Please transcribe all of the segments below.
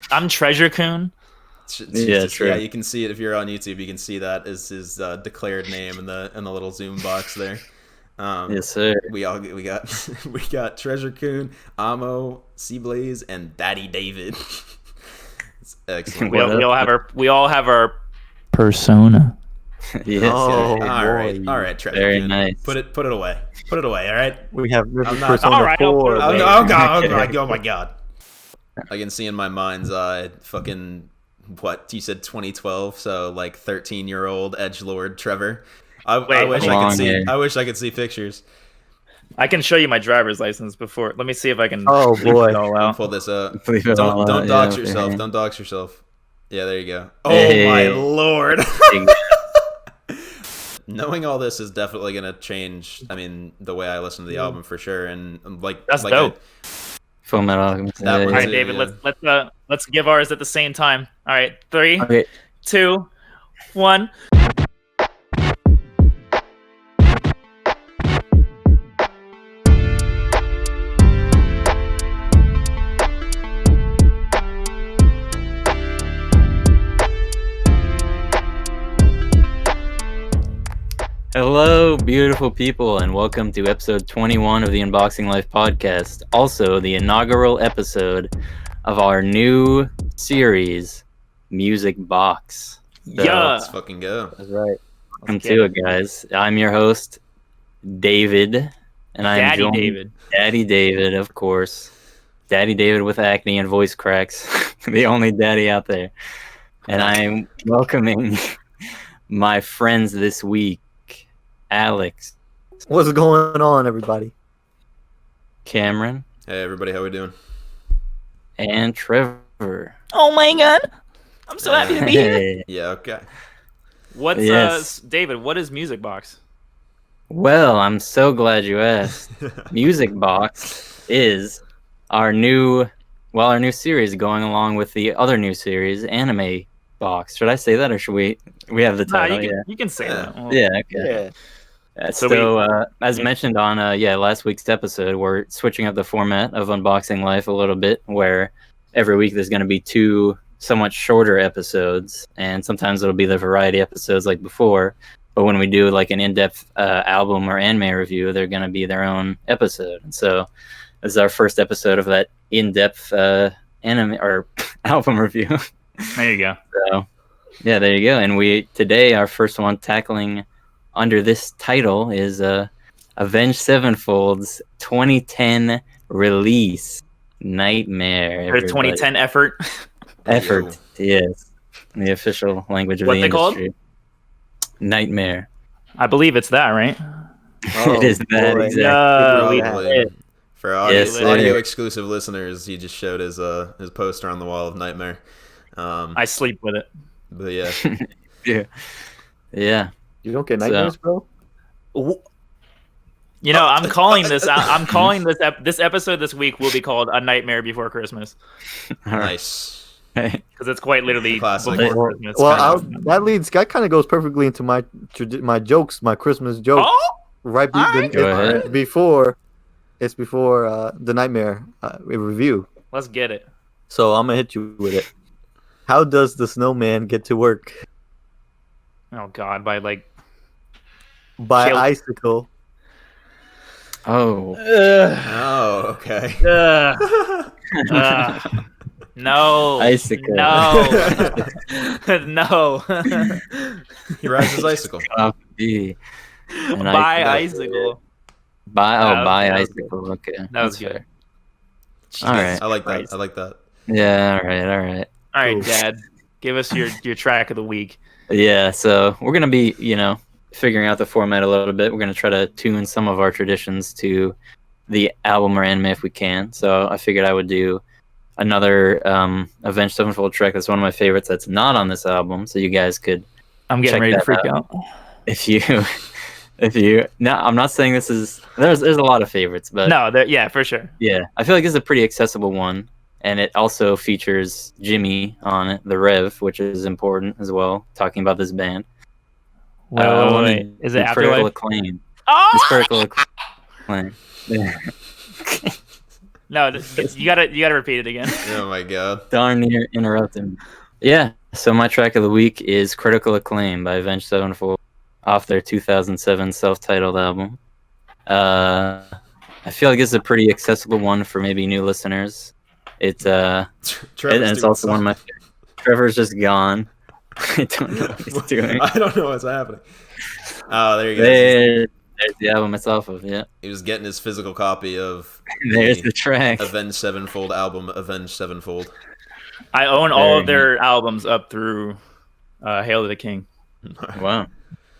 I'm Treasure Coon. Yeah, you can see it if you're on YouTube. You can see that as his declared name in the little zoom box there. Yes, sir. We got we got Treasure Coon, Amo, Seablaze, and Daddy David. It's excellent. We all have our persona. Yes. All right, Treasure Very Coon. nice. Put it away. Put it away. All right. We have Persona all right, 4. Oh my god. I can see in my mind's eye, fucking what you said, 2012. So like 13-year-old edgelord Trevor. I wish I could see pictures. I can show you my driver's license before. Let me see if I can. Oh boy! Pull this up. Don't dox yourself. Don't dox yourself. Yeah, there you go. Oh Hey. my lord! Knowing all this is definitely gonna change. I mean, the way I listen to the album for sure, and that's dope. Full Metal Alchemist. All right, David. Let's give ours at the same time. All right, 3, 2, 1. Hello, beautiful people, and welcome to episode 21 of the Unboxing Life podcast. Also, the inaugural episode of our new series, Music Box. So, let's fucking go. That's right. Welcome to it, guys. I'm your host, David, and I'm Daddy joined David. Daddy David, of course. Daddy David with acne and voice cracks, the only daddy out there. And I'm welcoming my friends this week. Alex. What's going on, everybody? Cameron. Hey everybody, how we doing? And Trevor. Oh my god! I'm so happy to be here. Hey. Yeah, okay. What's David? What is Music Box? Well, I'm so glad you asked. Music Box is our new series going along with the other new series, Anime Box. Should I say that, or should we have the title? You can say that. Well, Yeah, okay. Yeah. As mentioned on last week's episode, we're switching up the format of Unboxing Life a little bit, where every week there's going to be 2 somewhat shorter episodes, and sometimes it'll be the variety episodes like before. But when we do like an in-depth album or anime review, they're going to be their own episode. And so this is our first episode of that in-depth anime or album review. There you go. So yeah, there you go. And today our first one tackling under this title is Avenged Sevenfold's 2010 release, Nightmare. Or 2010 effort. Effort, yes. The official language of the industry. Nightmare. I believe it's that, right? It is that, boy. exactly. For audio, Yes, audio exclusive listeners, he just showed his poster on the wall of Nightmare. I sleep with it. But yeah. Yeah. You don't get nightmares, bro? You know, I'm calling this. I'm calling this episode this week will be called A Nightmare Before Christmas. Nice. Because it's quite literally Classic. before Christmas. Well, that kind of goes perfectly into my jokes, my Christmas jokes. Oh, Right before the Nightmare review. let's get it. So I'm gonna hit you with it. How does the snowman get to work? Oh God, by By Chill. icicle. Oh. Oh, okay. No. Icicle. No. No. He rides his icicle. By icicle. By was icicle. Okay. That was That's good. fair. Jeez, All right. I like that. Christ. I like that. Yeah, all right. All right, Cool. Dad. Give us your track of the week. Yeah, so we're going to be, figuring out the format a little bit. We're going to try to tune some of our traditions to the album or anime if we can. So I figured I would do another Avenged Sevenfold track that's one of my favorites that's not on this album, so you guys could I'm getting check ready to that freak out. out. if you no, I'm not saying this is there's a lot of favorites, but No, yeah, for sure. yeah, I feel like this is a pretty accessible one, and it also features Jimmy on it, the Rev, which is important as well, talking about this band. Wait. Is it critical Afterlife? acclaim? Oh! It's critical acclaim. No, you gotta repeat it again. Oh my god. Darn near interrupted me. Yeah. So my track of the week is "Critical Acclaim" by Avenged Sevenfold, off their 2007 self-titled album. I feel like it's a pretty accessible one for maybe new listeners. It's and it's also one of my favorites. Trevor's just gone. I don't know what he's doing. I don't know what's happening. Oh, there you go. There's the album it's off of. Yeah. He was getting his physical copy of There's the track. Avenged Sevenfold album, Avenged Sevenfold. I own all of their albums up through Hail to the King. Wow.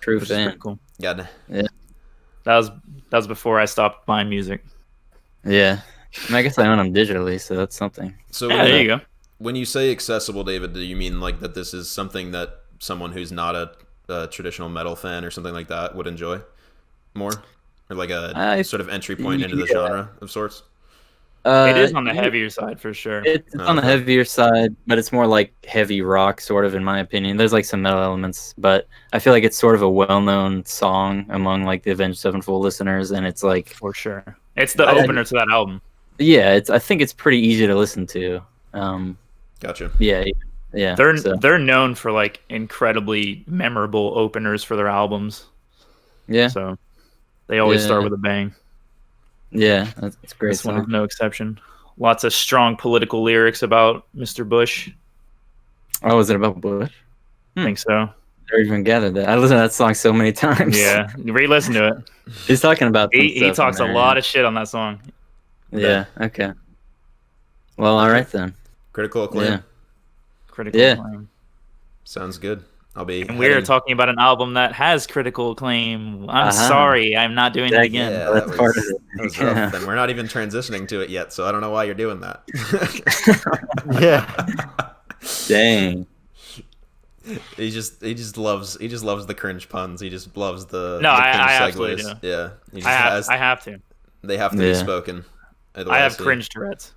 True fan. Cool. Yeah. That was before I stopped buying music. Yeah. I guess I own them digitally, so that's something. So yeah, there you go. When you say accessible, David, do you mean like that this is something that someone who's not a traditional metal fan or something like that would enjoy more? Or like a sort of entry point into the genre of sorts? It is on the heavier side for sure. It's on the heavier side, but it's more like heavy rock, sort of, in my opinion. There's like some metal elements, but I feel like it's sort of a well-known song among like the Avenged Sevenfold listeners, and it's like for sure. It's the opener to that album. Yeah, I think it's pretty easy to listen to. Gotcha. Yeah. They're known for like incredibly memorable openers for their albums. Yeah. So they always start with a bang. Yeah, that's great. This one is no exception. Lots of strong political lyrics about Mr. Bush. Oh, is it about Bush? I think so. I never even gathered that. I listened to that song so many times. Yeah, re-listen to it. He's talking about he talks a lot of shit on that song. Yeah. Okay. Well, all right then. Critical Acclaim. Yeah. Critical Acclaim. Sounds good. And we're talking about an album that has critical acclaim. I'm sorry, I'm not doing it again. Yeah, that's part of it. That was rough. And we're not even transitioning to it yet, so I don't know why you're doing that. Yeah. Dang. He just loves the cringe puns. He just loves the I cringe absolutely segues. do. Yeah. I have to. They have to be spoken. I have cringe Tourette's.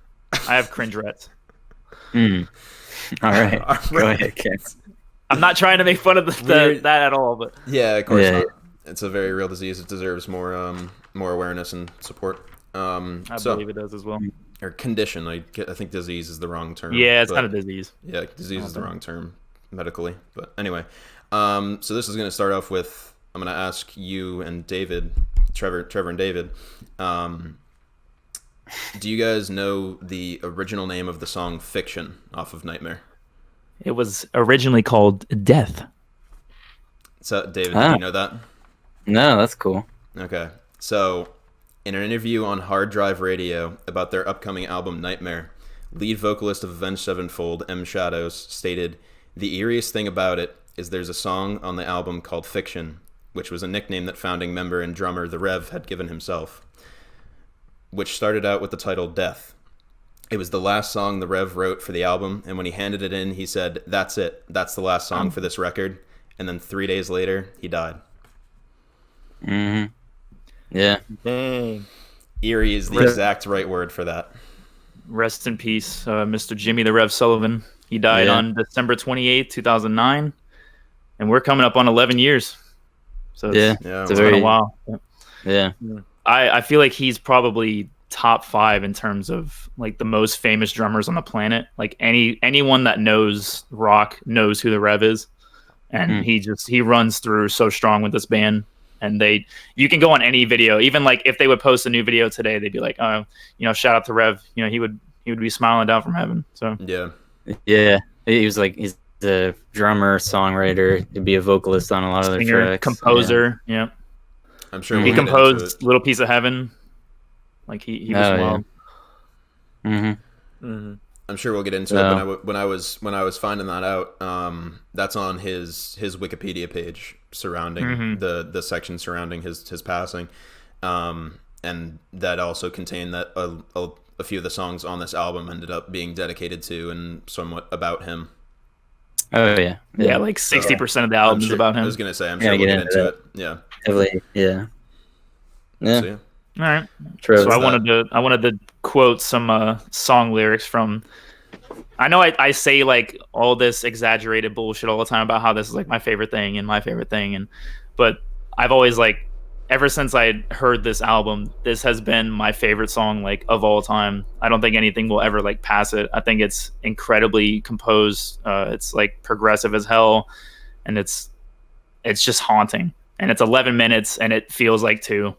I have cringe Tourette's. All right. Go ahead, Kent. I'm not trying to make fun of that at all, but yeah, of course not. It's a very real disease. It deserves more awareness and support. I believe it does as well. Or condition. I think disease is the wrong term. Yeah, it's not a disease. Yeah, disease is the wrong term medically. But anyway, so this is going to start off with, I'm going to ask you and David, Trevor and David, do you guys know the original name of the song Fiction off of Nightmare? It was originally called Death. So, David, do you know that? No, that's cool. Okay. So, in an interview on Hard Drive Radio about their upcoming album Nightmare, lead vocalist of Avenged Sevenfold, M. Shadows, stated, "The eeriest thing about it is there's a song on the album called Fiction, which was a nickname that founding member and drummer The Rev had given himself, which started out with the title Death. It was the last song the Rev wrote for the album, and when he handed it in, he said, 'That's it. That's the last song for this record.' And then 3 days later, he died." Mm-hmm. Yeah. Dang. Eerie is the exact right word for that. Rest in peace, Mr. Jimmy the Rev Sullivan. He died on December 28th, 2009, and we're coming up on 11 years. So it's been a while. Yeah. I feel like he's probably top 5 in terms of like the most famous drummers on the planet. Like anyone that knows rock knows who the Rev is, and he runs through so strong with this band. And you can go on any video, even like if they would post a new video today, they'd be like, "Oh, shout out to Rev. He would be smiling down from heaven." So yeah, he's the drummer, songwriter, to be a vocalist on a lot of their tracks, composer. Yeah. I'm sure he composed "Little Piece of Heaven." Like he was wild. I'm sure we'll get into it. When I was finding that out, that's on his Wikipedia page surrounding the section surrounding his passing, and that also contained that a few of the songs on this album ended up being dedicated to and somewhat about him. Oh yeah, like 60% of the album is about him. I was gonna say, I'm sure we'll get into it. Yeah, heavily. Yeah. So, all right. So I wanted to quote some song lyrics from. I know I say like all this exaggerated bullshit all the time about how this is like my favorite thing, but I've always like ever since I heard this album, this has been my favorite song like of all time. I don't think anything will ever like pass it. I think it's incredibly composed. It's like progressive as hell, and it's just haunting. And it's 11 minutes, and it feels like 2.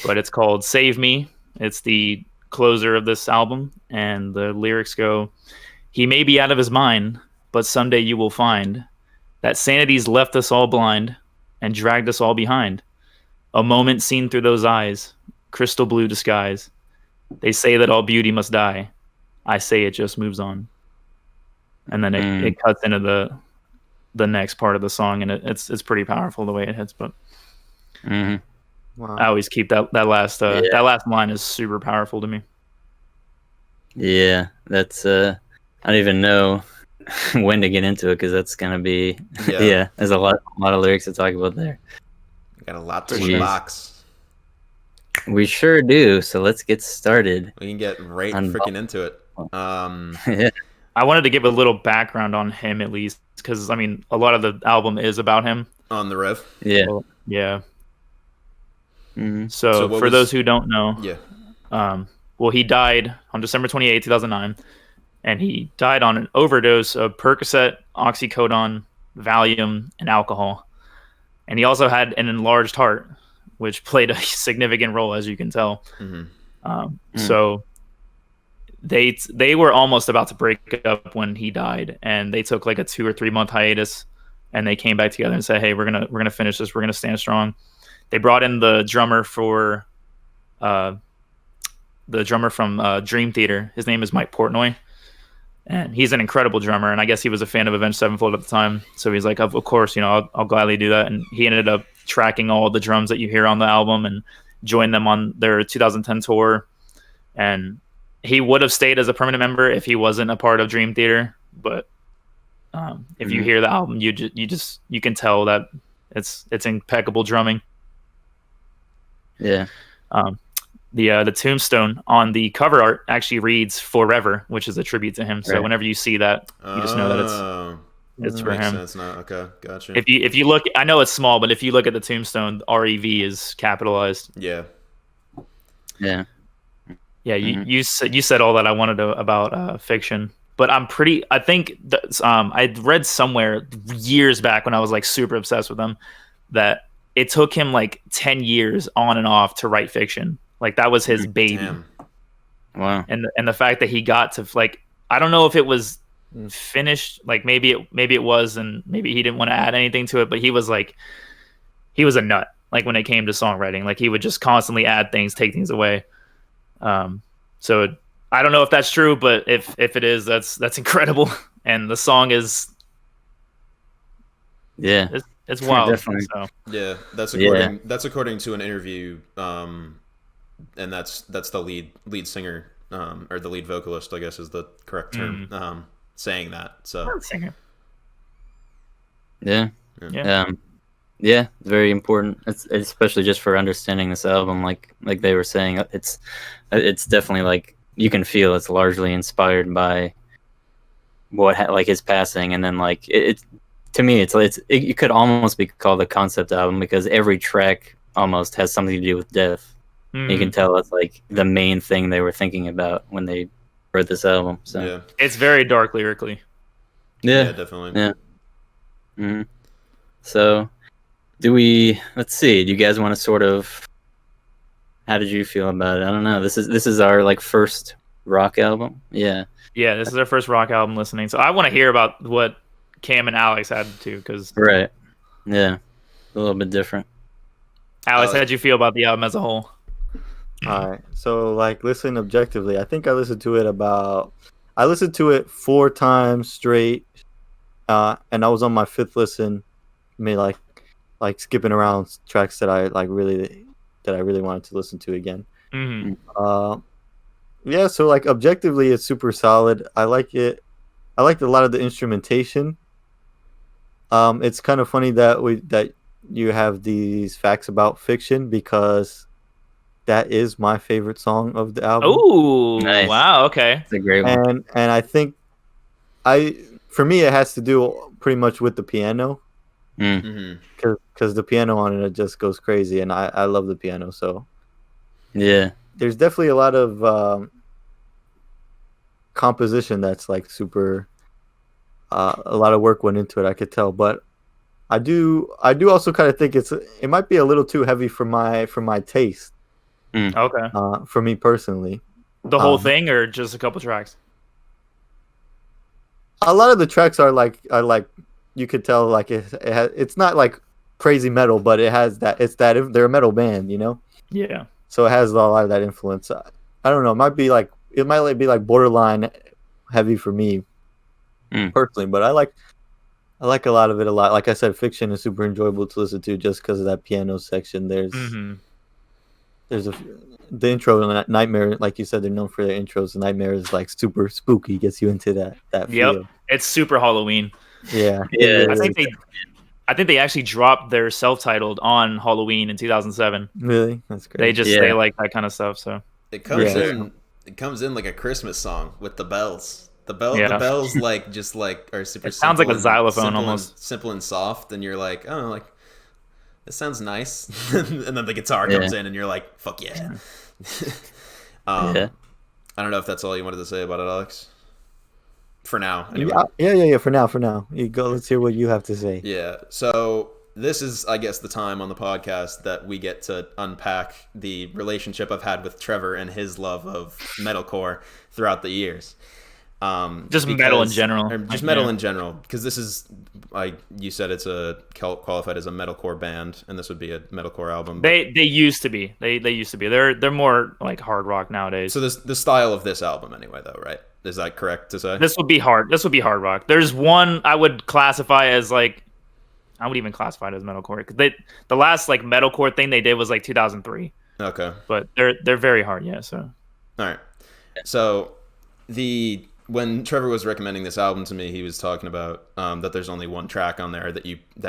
But it's called "Save Me." It's the closer of this album, and the lyrics go, "He may be out of his mind, but someday you will find that sanity's left us all blind and dragged us all behind. A moment seen through those eyes, crystal blue disguise. They say that all beauty must die. I say it just moves on." And then it cuts into the next part of the song, and it's pretty powerful the way it hits. But Wow. I always keep that last line is super powerful to me. Yeah, that's I don't even know when to get into it because that's gonna be there's a lot of lyrics to talk about there. Got a lot to unbox. We sure do. So let's get started. We can get right freaking into it. I wanted to give a little background on him at least, because I mean a lot of the album is about him. On the rev. Yeah. Well, yeah. Mm-hmm. So for those who don't know, yeah. He died on December 28, 2009, and he died on an overdose of Percocet, oxycodone, Valium, and alcohol. And he also had an enlarged heart, which played a significant role, as you can tell. So they were almost about to break up when he died, and they took like a 2 or 3 month hiatus, and they came back together and said, "Hey, we're gonna finish this. We're gonna stand strong." They brought in the drummer from Dream Theater. His name is Mike Portnoy, and he's an incredible drummer. And I guess he was a fan of Avenged Sevenfold at the time, so he's like, "Of course, I'll gladly do that." And he ended up tracking all the drums that you hear on the album and joined them on their 2010 tour. And he would have stayed as a permanent member if he wasn't a part of Dream Theater. But if you hear the album, you can tell that it's impeccable drumming. Yeah. The tombstone on the cover art actually reads "Forever," which is a tribute to him. So whenever you see that, you just know that it's for him. Sense now. Okay, gotcha. If you look, I know it's small, but if you look at the tombstone, REV is capitalized. Yeah. Yeah. Yeah. You said all that I wanted to about fiction, but I think I read somewhere years back when I was like super obsessed with him that it took him like 10 years on and off to write fiction. Like that was his baby. Damn. Wow. And the fact that he got to like, I don't know if it was finished, like maybe it was, and maybe he didn't want to add anything to it, but he was a nut. Like when it came to songwriting, like he would just constantly add things, take things away. So I don't know if that's true, but if it is, that's incredible. And the song is, it's wild. Definitely. So. Yeah, that's according to an interview, and that's the lead singer, or the lead vocalist, I guess is the correct term, saying that. So singer. Yeah, very important. It's especially just for understanding this album, like they were saying, it's definitely like you can feel it's largely inspired by like his passing, and then like it to me, it could almost be called a concept album because every track almost has something to do with death. You can tell it's like the main thing they were thinking about when they wrote this album. So it's very dark lyrically. Yeah, definitely. Yeah. Mm-hmm. So, let's see. Do you guys want to sort of? How did you feel about it? I don't know. This is our like first rock album. Yeah. Yeah, this is our first rock album listening. So I want to hear about what Cam and Alex had to, because right. Yeah, a little bit different. Alex, how did you feel about the album as a whole? All right. So, like, listen objectively. I think I listened to it 4 times straight, and I was on my 5th listen, like skipping around tracks that I really wanted to listen to again. Yeah. So, like, objectively, it's super solid. I like it. I liked a lot of the instrumentation. It's kind of funny that you have these facts about fiction because that is my favorite song of the album. Oh, nice. Wow, okay. It's a great one. And I think for me it has to do pretty much with the piano. because the piano on it just goes crazy, and I love the piano. So yeah, there's definitely a lot of composition that's like super. A lot of work went into it, I could tell, but I do also kind of think it might be a little too heavy for my taste. Okay. For me personally, the whole thing or just a couple tracks? A lot of the tracks are like you could tell like it's not like crazy metal, but it has that they're a metal band, you know. Yeah. So it has a lot of that influence. I don't know. It might be like borderline heavy for me personally, but I like a lot of it a lot. Like I said, Fiction is super enjoyable to listen to just because of that piano section. There's the intro Nightmare, like you said, they're known for their intros. The Nightmare is like super spooky, gets you into that feel. Yep, it's super Halloween. Yeah. I think they actually dropped their self-titled on Halloween in 2007. Really? That's great. They like that kind of stuff. So it comes in like a Christmas song with the bells. The bells like just like are super. It sounds like a xylophone almost. Simple and soft, and you're like, oh, like this sounds nice. And then the guitar comes in, and you're like, fuck yeah. I don't know if that's all you wanted to say about it, Alex. For now, anyway. Yeah. For now, you go. Let's hear what you have to say. Yeah. So this is, I guess, the time on the podcast that we get to unpack the relationship I've had with Trevor and his love of metalcore throughout the years. Metal in general. Metal in general, because this is, you said it's qualified as a metalcore band, and this would be a metalcore album. They used to be. They used to be. They're more like hard rock nowadays. So the style of this album, anyway, though, right? Is that correct to say? This would be hard rock. There's one I would classify as like, I would even classify it as metalcore, because the last like metalcore thing they did was like 2003. Okay. But they're very hard, yeah. So. All right. So when Trevor was recommending this album to me, he was talking about that there's only one track on there that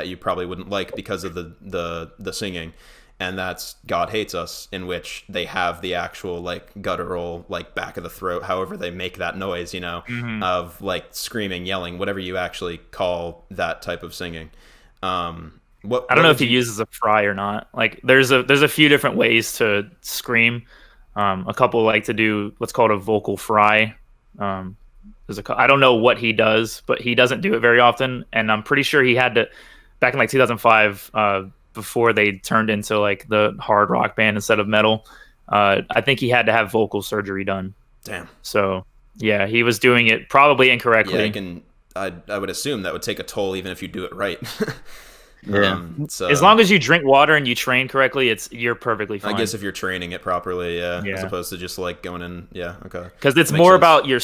you probably wouldn't like because of the singing, and that's "God Hates Us," in which they have the actual like guttural like back of the throat, however they make that noise, you know, of like screaming, yelling, whatever you actually call that type of singing. I don't know if he uses a fry or not. Like there's a few different ways to scream. A couple like to do what's called a vocal fry. I don't know what he does, but he doesn't do it very often. And I'm pretty sure he had to, back in like 2005, before they turned into like the hard rock band instead of metal. I think he had to have vocal surgery done. Damn. So yeah, he was doing it probably incorrectly. Yeah, I would assume that would take a toll even if you do it right. Yeah. So as long as you drink water and you train correctly, you're perfectly fine. I guess if you're training it properly, as opposed to just like going in, okay. Because it's more about your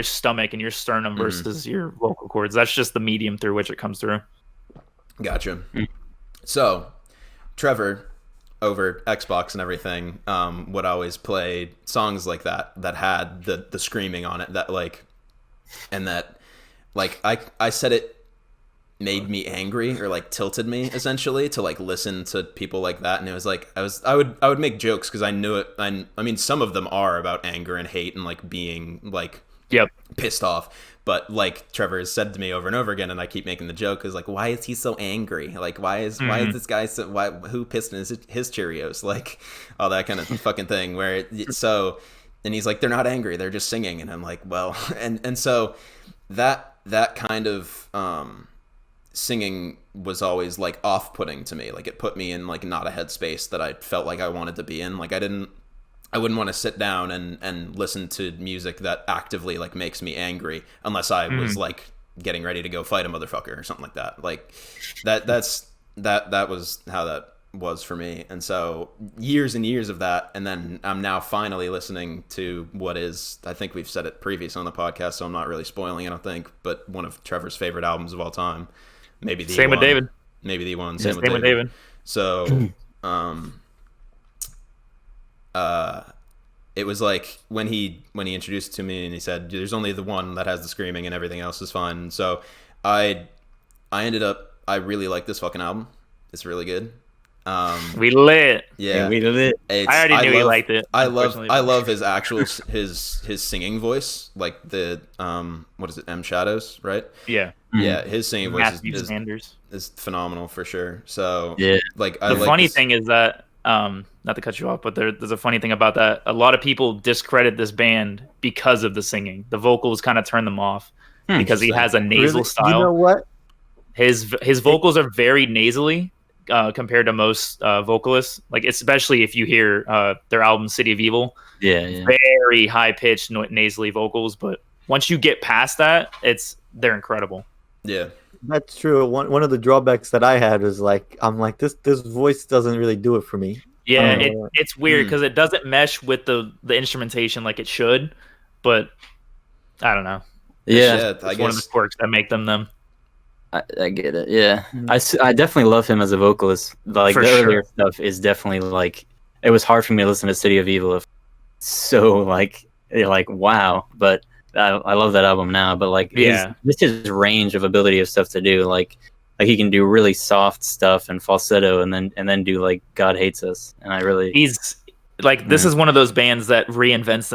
stomach and your sternum versus your vocal cords. That's just the medium through which it comes through. Gotcha. So, Trevor, over Xbox and everything, would always play songs like that had the screaming on it, that like, and that like I said it made me angry, or like tilted me essentially to like listen to people like that. And it was like I would make jokes because I knew it. I mean, some of them are about anger and hate and like being like pissed off, but like Trevor has said to me over and over again, and I keep making the joke, is like, why is he so angry? Like why is this guy so, who pissed in his Cheerios, like all that kind of fucking thing, where and he's like, they're not angry, they're just singing. And I'm like, well, and so that kind of singing was always like off-putting to me. Like it put me in like not a headspace that I felt like I wanted to be in. Like I wouldn't want to sit down and listen to music that actively like makes me angry unless I was like getting ready to go fight a motherfucker or something like that. Like that was how that was for me. And so years and years of that, and then I'm now finally listening to what is, I think we've said it previous on the podcast, so I'm not really spoiling, I don't think, but one of Trevor's favorite albums of all time. Maybe the same one. With David. Maybe the one. Same with David. So, it was like when he introduced it to me and he said, "There's only the one that has the screaming and everything else is fine." So, I really like this fucking album. It's really good. We lit. Yeah, we lit. I already knew he liked it. I love his actual his singing voice, like the what is it, M Shadows, right? Yeah. Yeah, his singing voice Matthew Sanders is phenomenal for sure. So Yeah. like the funny thing is that not to cut you off, but there's a funny thing about that. A lot of people discredit this band because of the singing. The vocals kind of turn them off because he has a nasal style. You know what? His vocals are very nasally compared to most vocalists. Like especially if you hear their album City of Evil. Yeah. Very high pitched nasally vocals, but once you get past that, they're incredible. Yeah. That's true. One of the drawbacks that I had was I'm like this voice doesn't really do it for me. Yeah, it's weird because it doesn't mesh with the instrumentation like it should, but I don't know. Yeah, it's one of the quirks that make them. I get it. Yeah, I definitely love him as a vocalist. Like the earlier stuff is definitely like it was hard for me to listen to City of Evil. So like wow, but I love that album now. But like his range of ability of stuff to do like he can do really soft stuff and falsetto and then do like God Hates Us, and he's like this is one of those bands that reinvents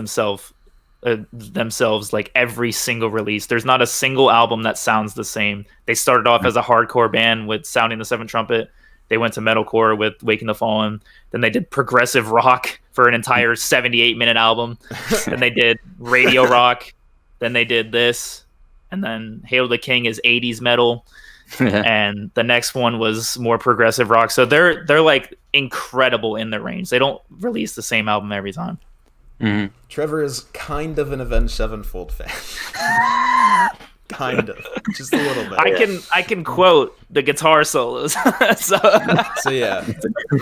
themselves like every single release. There's not a single album that sounds the same. They started off as a hardcore band with Sounding the Seventh Trumpet. They went to metalcore with Waking the Fallen. Then they did progressive rock for an entire 78-minute album. Then they did radio rock. Then they did this. And then Hail the King is 80s metal. And the next one was more progressive rock. So they're like incredible in their range. They don't release the same album every time. Mm-hmm. Trevor is kind of an Avenged Sevenfold fan. Kind of, just a little bit. I can quote the guitar solos. so yeah,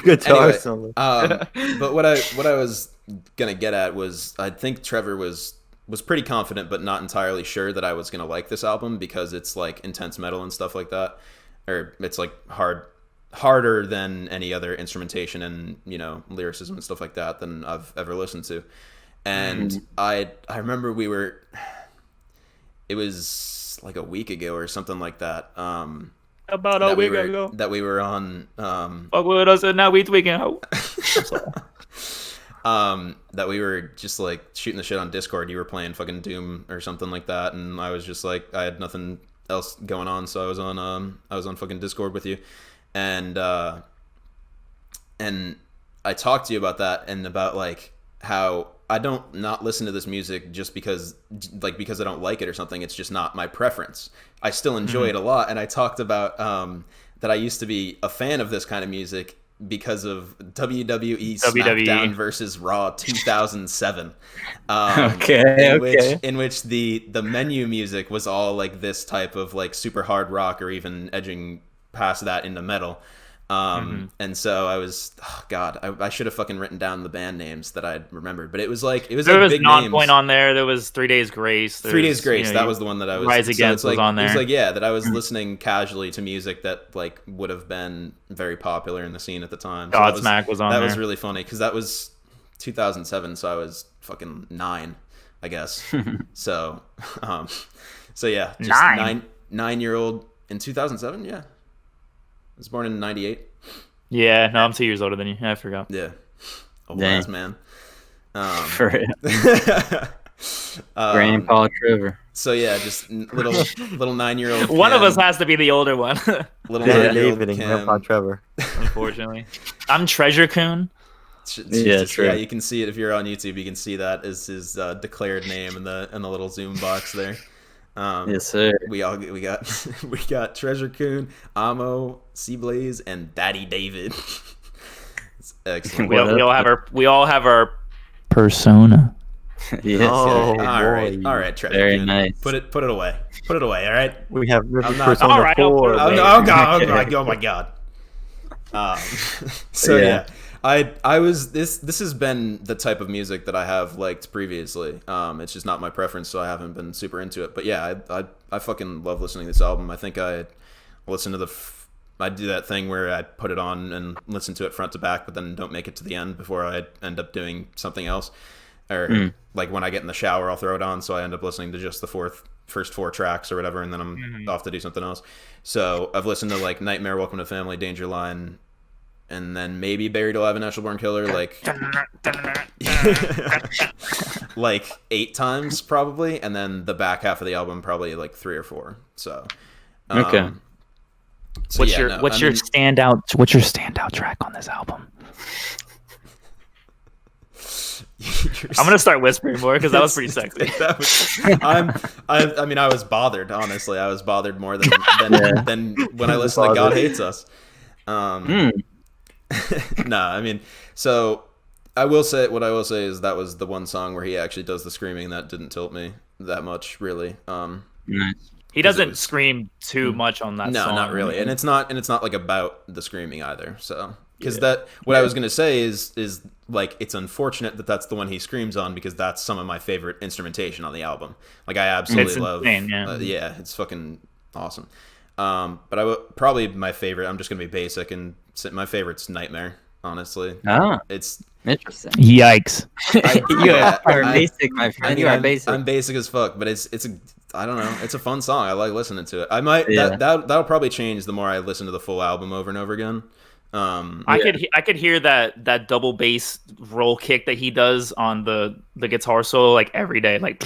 guitar solo. But what I was gonna get at was I think Trevor was pretty confident, but not entirely sure that I was gonna like this album because it's like intense metal and stuff like that, or it's like harder than any other instrumentation and lyricism and stuff like that than I've ever listened to. And I remember it was like a week ago or something like that. About a week ago. That we were on. Fuck with us and now we tweaking out. That we were just like shooting the shit on Discord. You were playing fucking Doom or something like that, and I was just like I had nothing else going on, so I was on fucking Discord with you, and I talked to you about that and about like how I don't not listen to this music just because I don't like it or something. It's just not my preference. I still enjoy it a lot. And I talked about that I used to be a fan of this kind of music because of WWE SmackDown versus Raw 2007. In which the menu music was all like this type of like super hard rock or even edging past that into metal. And so I was, I should have fucking written down the band names that I'd remembered, but it was there was big Non Point on there. There was 3 Days Grace. 3 Days Grace. That was the one that I was. Rise Against was on there. It was that I was listening casually to music that like would have been very popular in the scene at the time. Godsmack was on there. That was really funny because that was 2007, so I was fucking 9, I guess. so yeah, just 9-year-old in 2007. Yeah. I was born in 98. Yeah, no, I'm 2 years older than you. I forgot. Yeah. Old ass man. For real. Grandpa Trevor. So yeah, just little 9-year-old. One of us has to be the older one. Little David and Grandpa Trevor. Unfortunately, I'm Treasure Coon. True. Yeah, you can see it if you're on YouTube. You can see that as his declared name in the little Zoom box there. Yes, sir. We got Treasure Coon, Amo, Seablaze, and Daddy David. Excellent. we all have our persona. Yes. All right, Treasure Very Coon. nice. Put it away. Put it away. All right. We have Persona all right, 4. Oh my god. So yeah. I was this has been the type of music that I have liked previously. It's just not my preference, so I haven't been super into it. But yeah, I fucking love listening to this album. I think I listen to I do that thing where I put it on and listen to it front to back, but then don't make it to the end before I end up doing something else. Or like when I get in the shower, I'll throw it on, so I end up listening to just the first 4 tracks or whatever, and then I'm off to do something else. So I've listened to like Nightmare, Welcome to Family, Danger Line, and then maybe Buried Alive and Natural Born Killer like 8 times probably, and then the back half of the album probably like 3 or 4. So Okay. So what's your standout track on this album? I'm gonna start whispering more because that was pretty sexy. I was bothered. Honestly, I was bothered more than when I listened to God Hates Us. No, I mean, so I will say is that was the one song where he actually does the screaming that didn't tilt me that much, really. He doesn't scream too much on that song. No, not really, and it's not like about the screaming either. So because I was gonna say is like it's unfortunate that that's the one he screams on because that's some of my favorite instrumentation on the album. Like I absolutely love. Yeah, it's fucking awesome. But probably my favorite. I'm just gonna be basic and my favorite's Nightmare. Honestly, it's interesting. Yikes! You are basic, my friend. You are basic. I'm basic as fuck, but it's I don't know. It's a fun song. I like listening to it. I might that'll probably change the more I listen to the full album over and over again. I could hear that double bass roll kick that he does on the guitar solo like every day. Like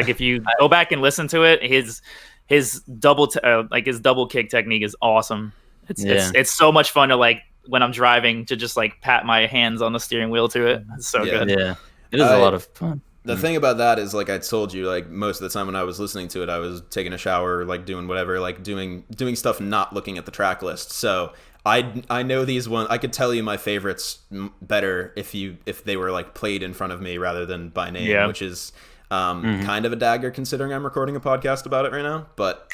if you go back and listen to it, his double kick technique is awesome. It's so much fun to like when I'm driving to just like pat my hands on the steering wheel to it. It's so good. Yeah, it is a lot of fun. The thing about that is, like I told you, like most of the time when I was listening to it, I was taking a shower, like doing whatever, like doing stuff, not looking at the track list. So I know these ones. I could tell you my favorites better if they were like played in front of me rather than by name, which is kind of a dagger considering I'm recording a podcast about it right now. But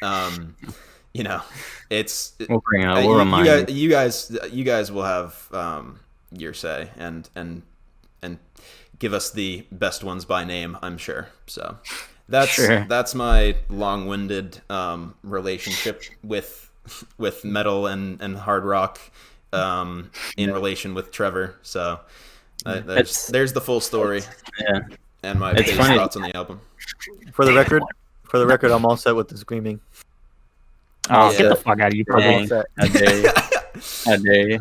you know, we'll bring it up. We'll remind you guys will have your say and give us the best ones by name, I'm sure. So that's my long-winded relationship with metal and hard rock in relation with Trevor. So there's the full story. And my biggest thoughts on the album. For the record, I'm all set with the screaming. Oh, get the fuck out of you, How dare you. How dare you.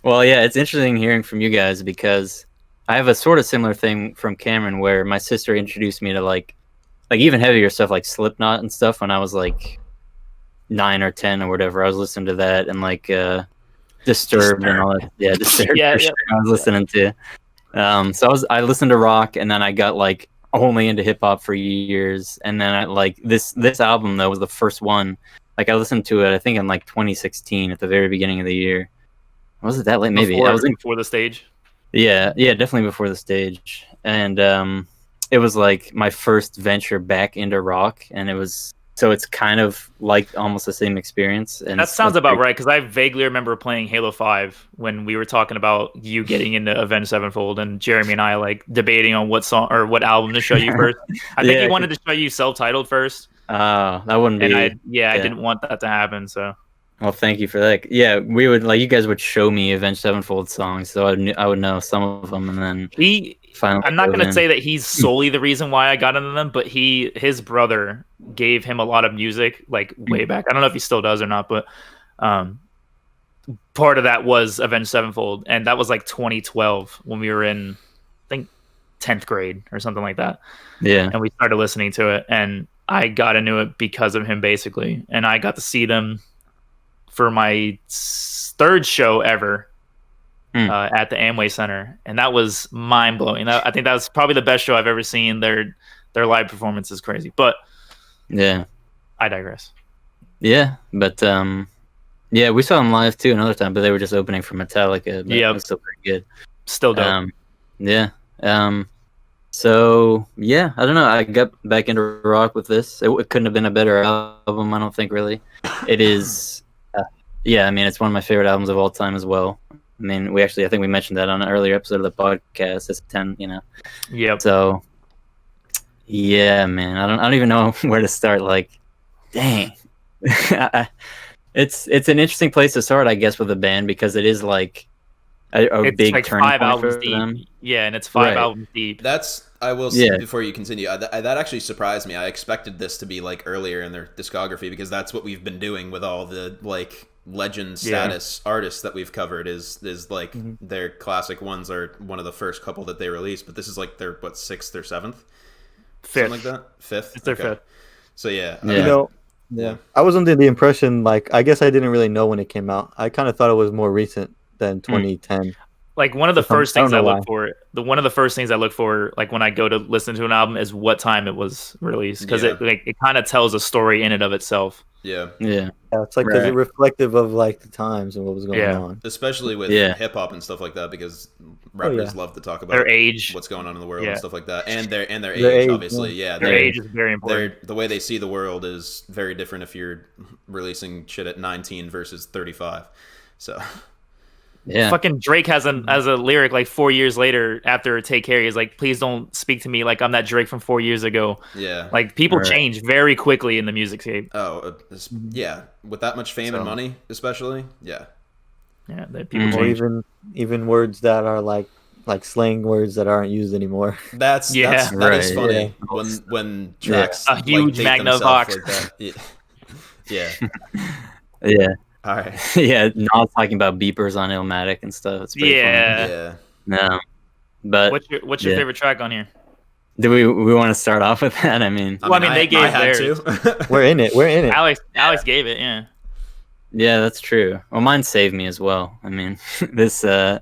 Well, yeah, it's interesting hearing from you guys because I have a sort of similar thing from Cameron where my sister introduced me to like even heavier stuff like Slipknot and stuff when I was like 9 or 10 or whatever. I was listening to that and like Disturbed and all that. Yeah, Disturbed. I was listening to. So I listened to rock and then I got like only into hip hop for years, and then I like this album though was the first one. Like I listened to it, I think in like 2016 at the very beginning of the year. Was it that late? Maybe I was before the stage. Yeah, definitely before the stage, and it was like my first venture back into rock, and it's kind of like almost the same experience. And that sounds about right because I vaguely remember playing Halo 5 when we were talking about you getting into Avenged Sevenfold, and Jeremy and I like debating on what song or what album to show you first. I think he wanted to show you self-titled first. That wouldn't be. I didn't want that to happen. So. Well, thank you for that. Yeah, we would you guys would show me Avenged Sevenfold songs, so I would know some of them, and then I'm not going to say that he's solely the reason why I got into them, but his brother gave him a lot of music like way back. I don't know if he still does or not, but part of that was Avenged Sevenfold, and that was like 2012 when we were in, I think, 10th grade or something like that. Yeah, and we started listening to it, and I got into it because of him basically, and I got to see them for my third show ever at the Amway Center, and that was mind blowing. I think that was probably the best show I've ever seen. Their live performance is crazy, but yeah, I digress. Yeah, but we saw them live too another time, but they were just opening for Metallica. Yeah, it was still pretty good. Still dope. So yeah, I don't know. I got back into rock with this. It couldn't have been a better album. I don't think really. It is. I mean, it's one of my favorite albums of all time as well. I mean, I think we mentioned that on an earlier episode of the podcast. It's 10, Yep. So, yeah, man, I don't even know where to start. Like, dang, it's an interesting place to start, I guess, with a band because it is like a big like turning point for them. Yeah, and it's 5 albums deep. I will say before you continue, that actually surprised me. I expected this to be like earlier in their discography because that's what we've been doing with all the like legend status artists that we've covered is like their classic ones are one of the first couple that they released, but this is like their 6th or 7th, fifth, something like that. 5th. It's their 5th. So yeah. You know, Yeah. I was under the impression, like, I guess I didn't really know when it came out. I kind of thought it was more recent than 2010. Like one of the first things I look why. for, one of the first things I look for, like when I go to listen to an album, is what time it was released, because it kind of tells a story in and of itself. Yeah. Yeah. It's like because it's reflective of like the times and what was going on. Especially with hip hop and stuff like that, because rappers love to talk about their age, what's going on in the world and stuff like that, and their age, obviously. Yeah, their age is very important. The way they see the world is very different if you're releasing shit at 19 versus 35. So. Yeah. Fucking Drake has a lyric like 4 years later after Take Care. He's like, please don't speak to me like I'm that Drake from 4 years ago. Yeah. Like people change very quickly in the music scene. Oh, yeah. With that much fame and money, especially. Yeah. Yeah. People change. Or even words that are like slang words that aren't used anymore. That is funny. Yeah. When tracks a huge Magnavox. Like that. Yeah. Yeah. All right. Yeah, Nas talking about beepers on Illmatic and stuff. It's pretty funny. Yeah. No. But what's your favorite track on here? Do we want to start off with that? I mean, they gave theirs. We're in it. Alex gave it, yeah. Yeah, that's true. Well, mine saved me as well. I mean, this yeah.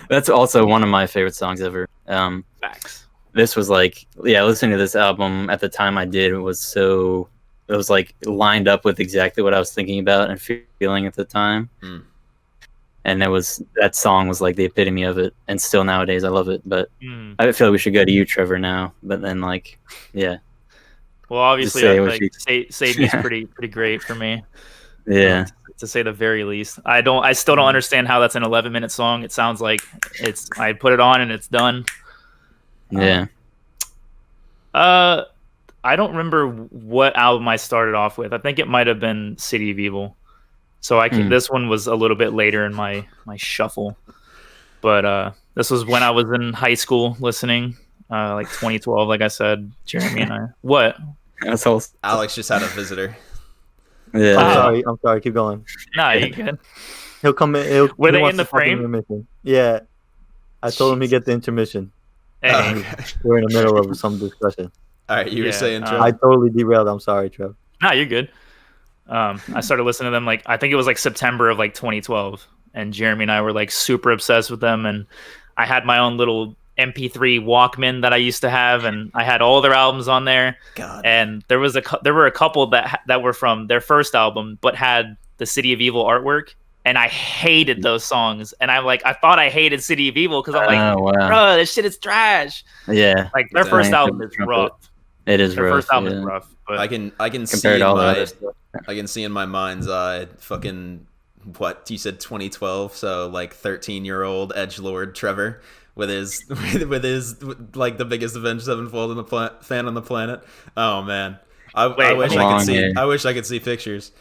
That's also one of my favorite songs ever. Facts. This was like, listening to this album at the time I did it was like lined up with exactly what I was thinking about and feeling at the time. And that song was like the epitome of it. And still nowadays I love it, but I feel like we should go to you, Trevor, now. But then yeah. Well, obviously Save Me's pretty great for me. Yeah. To say the very least. I still don't understand how that's an 11-minute song. It sounds like I put it on and it's done. Yeah. I don't remember what album I started off with. I think it might have been City of Evil. So this one was a little bit later in my shuffle. But this was when I was in high school listening, like 2012, like I said, Jeremy and I. What? Alex just had a visitor. Yeah. I'm sorry. Keep going. Nah, you good. He'll come in. Were they in the frame? Yeah. I told him to get the intermission. Hey. We're in the middle of some discussion. All right, you were saying, Trev. I totally derailed. I'm sorry, Trev. Nah, you're good. I started listening to them I think it was like September of like 2012, and Jeremy and I were like super obsessed with them. And I had my own little MP3 Walkman that I used to have, and I had all their albums on there. God. And there were a couple that were from their first album, but had the City of Evil artwork. And I hated those songs. And I thought I hated City of Evil because I'm like, bro, this shit is trash. Yeah. Like their first album is rough. It is their rough. First album is rough. But I can see in my mind's eye fucking what you said 2012. So like 13-year-old edgelord Trevor with his like the biggest Avenged Sevenfold fan on the planet. Oh man, I wish I could see pictures.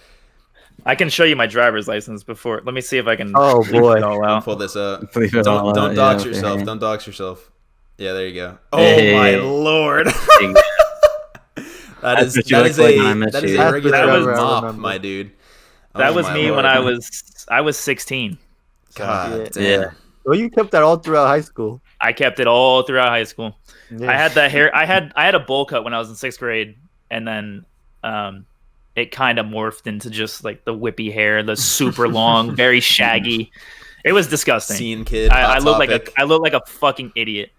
I can show you my driver's license before. Let me see if I can. Oh boy, pull this up. Don't dox yourself. Don't dox yourself. Yeah, there you go. Oh my lord. That is a regular mop, my dude. That was me when I was 16. God damn. Yeah. Well, you kept that all throughout high school. I kept it all throughout high school. Yeah. I had that hair. I had a bowl cut when I was in 6th grade, and then it kind of morphed into just like the whippy hair, the super long, very shaggy. It was disgusting. Scene kid. I looked like a fucking idiot.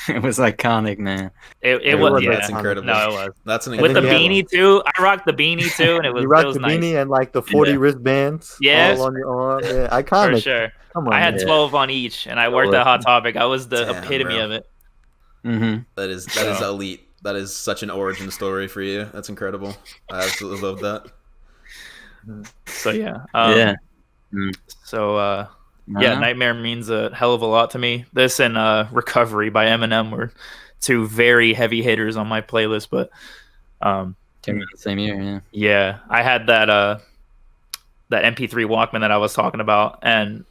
It was iconic, man. It was. Yeah, that's incredible. No, it was. That's an with the beanie too. I rocked the beanie too, and it was. You rocked the nice. beanie and like the 40 wristbands. Yes. All on your arm. Yeah, iconic. For sure. Come on, I had 12 on each, and I worked at Hot Topic. I was the epitome bro. of it. Mm-hmm. That is elite. That is such an origin story for you. That's incredible. I absolutely love that. So yeah. Yeah. So Nightmare means a hell of a lot to me. This and Recovery by Eminem were two very heavy hitters on my playlist. But came out the same year, yeah. Yeah, I had that MP3 Walkman that I was talking about, and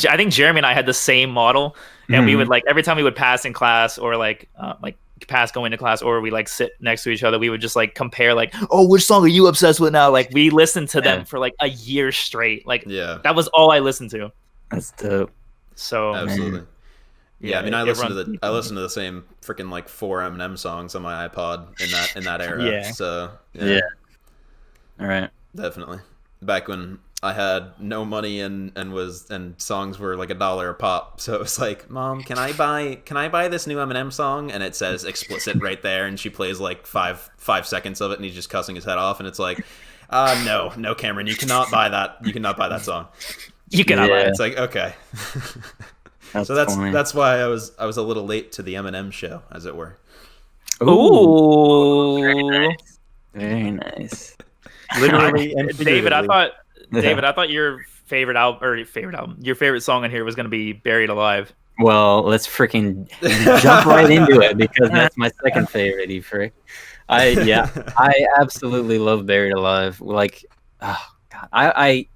I think Jeremy and I had the same model, and we would like every time we would pass in class or like pass going to class, or we like sit next to each other, we would just like compare like, oh, which song are you obsessed with now? Like we listened to them for like a year straight. Like that was all I listened to. That's dope. So absolutely. Yeah, I mean, I listen to the same freaking like 4 Eminem songs on my iPod in that era. Yeah. So Yeah. All right. Definitely. Back when I had no money and songs were like $1 a pop. So it was like, Mom, can I buy this new Eminem song? And it says explicit right there, and she plays like five seconds of it, and he's just cussing his head off, and it's like, no, Cameron, you cannot buy that. You cannot buy that song. You cannot buy it. It's like, okay. So that's why I was a little late to the Eminem show, as it were. Ooh. Very nice. Literally and David, I figuratively. thought your favorite song on here was going to be Buried Alive. Well, let's freaking jump right into it, because that's my second favorite, you frick. I absolutely love Buried Alive. Like, oh god, I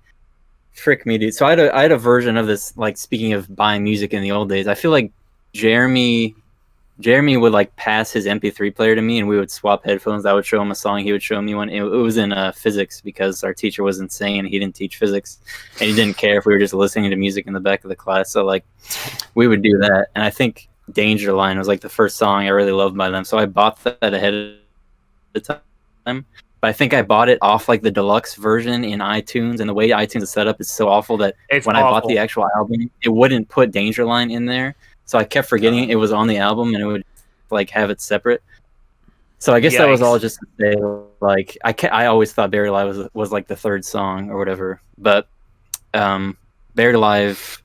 frick me, dude. So I had a version of this. Like, speaking of buying music in the old days, I feel like Jeremy would like pass his MP3 player to me, and we would swap headphones. I would show him a song, he would show me one. It was in physics, because our teacher was insane and he didn't teach physics, and he didn't care if we were just listening to music in the back of the class. So like, we would do that. And I think Danger Line was like the first song I really loved by them, so I bought that ahead of the time. But I think I bought it off like the deluxe version in iTunes, and the way iTunes is set up is so awful that I bought the actual album, it wouldn't put Danger Line in there. So I kept forgetting it was on the album, and it would like have it separate. So I guess that was all just to say, like, I always thought Buried Alive was like the third song or whatever. But Buried Alive,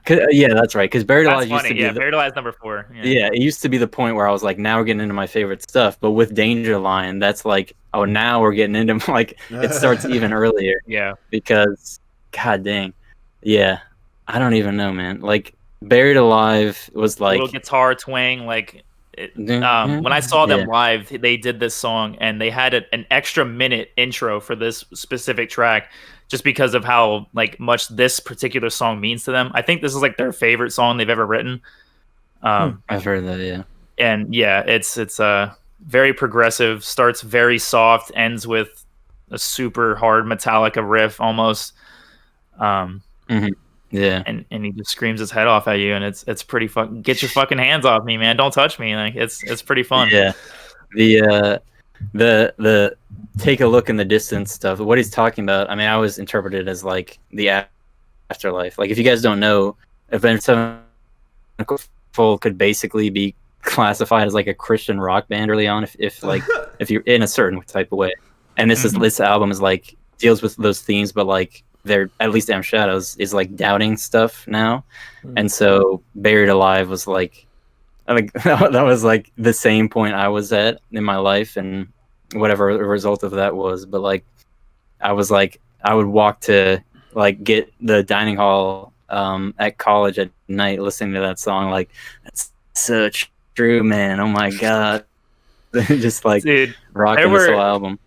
yeah, that's right. Because Buried Alive used to be Buried Alive is number 4. Yeah, it used to be the point where I was like, now we're getting into my favorite stuff. But with Danger Line, that's like, oh, now we're getting into like, it starts even earlier. Yeah. Because, god dang, yeah, I don't even know, man. Like, Buried Alive was like little guitar twang, like when I saw them live, they did this song, and they had an extra minute intro for this specific track, just because of how like much this particular song means to them. I think this is like their favorite song they've ever written. I've heard that, yeah. And yeah, it's very progressive, starts very soft, ends with a super hard Metallica riff almost. Yeah, and he just screams his head off at you, and it's pretty fucking. Get your fucking hands off me, man! Don't touch me. Like it's pretty fun. Yeah, the take a look in the distance stuff. What he's talking about. I mean, I always interpret it as like the afterlife. Like, if you guys don't know, Avenged Sevenfold could basically be classified as like a Christian rock band early on, if you're in a certain type of way. And this album is like deals with those themes, but like, they're, at least Am Shadows is like doubting stuff now. And so Buried Alive was like, I think that was like the same point I was at in my life, and whatever the result of that was. But like, I was like, I would walk to like get the dining hall at college at night listening to that song. Like, that's such true, man. Oh my god. Just like, dude, rocking this whole album.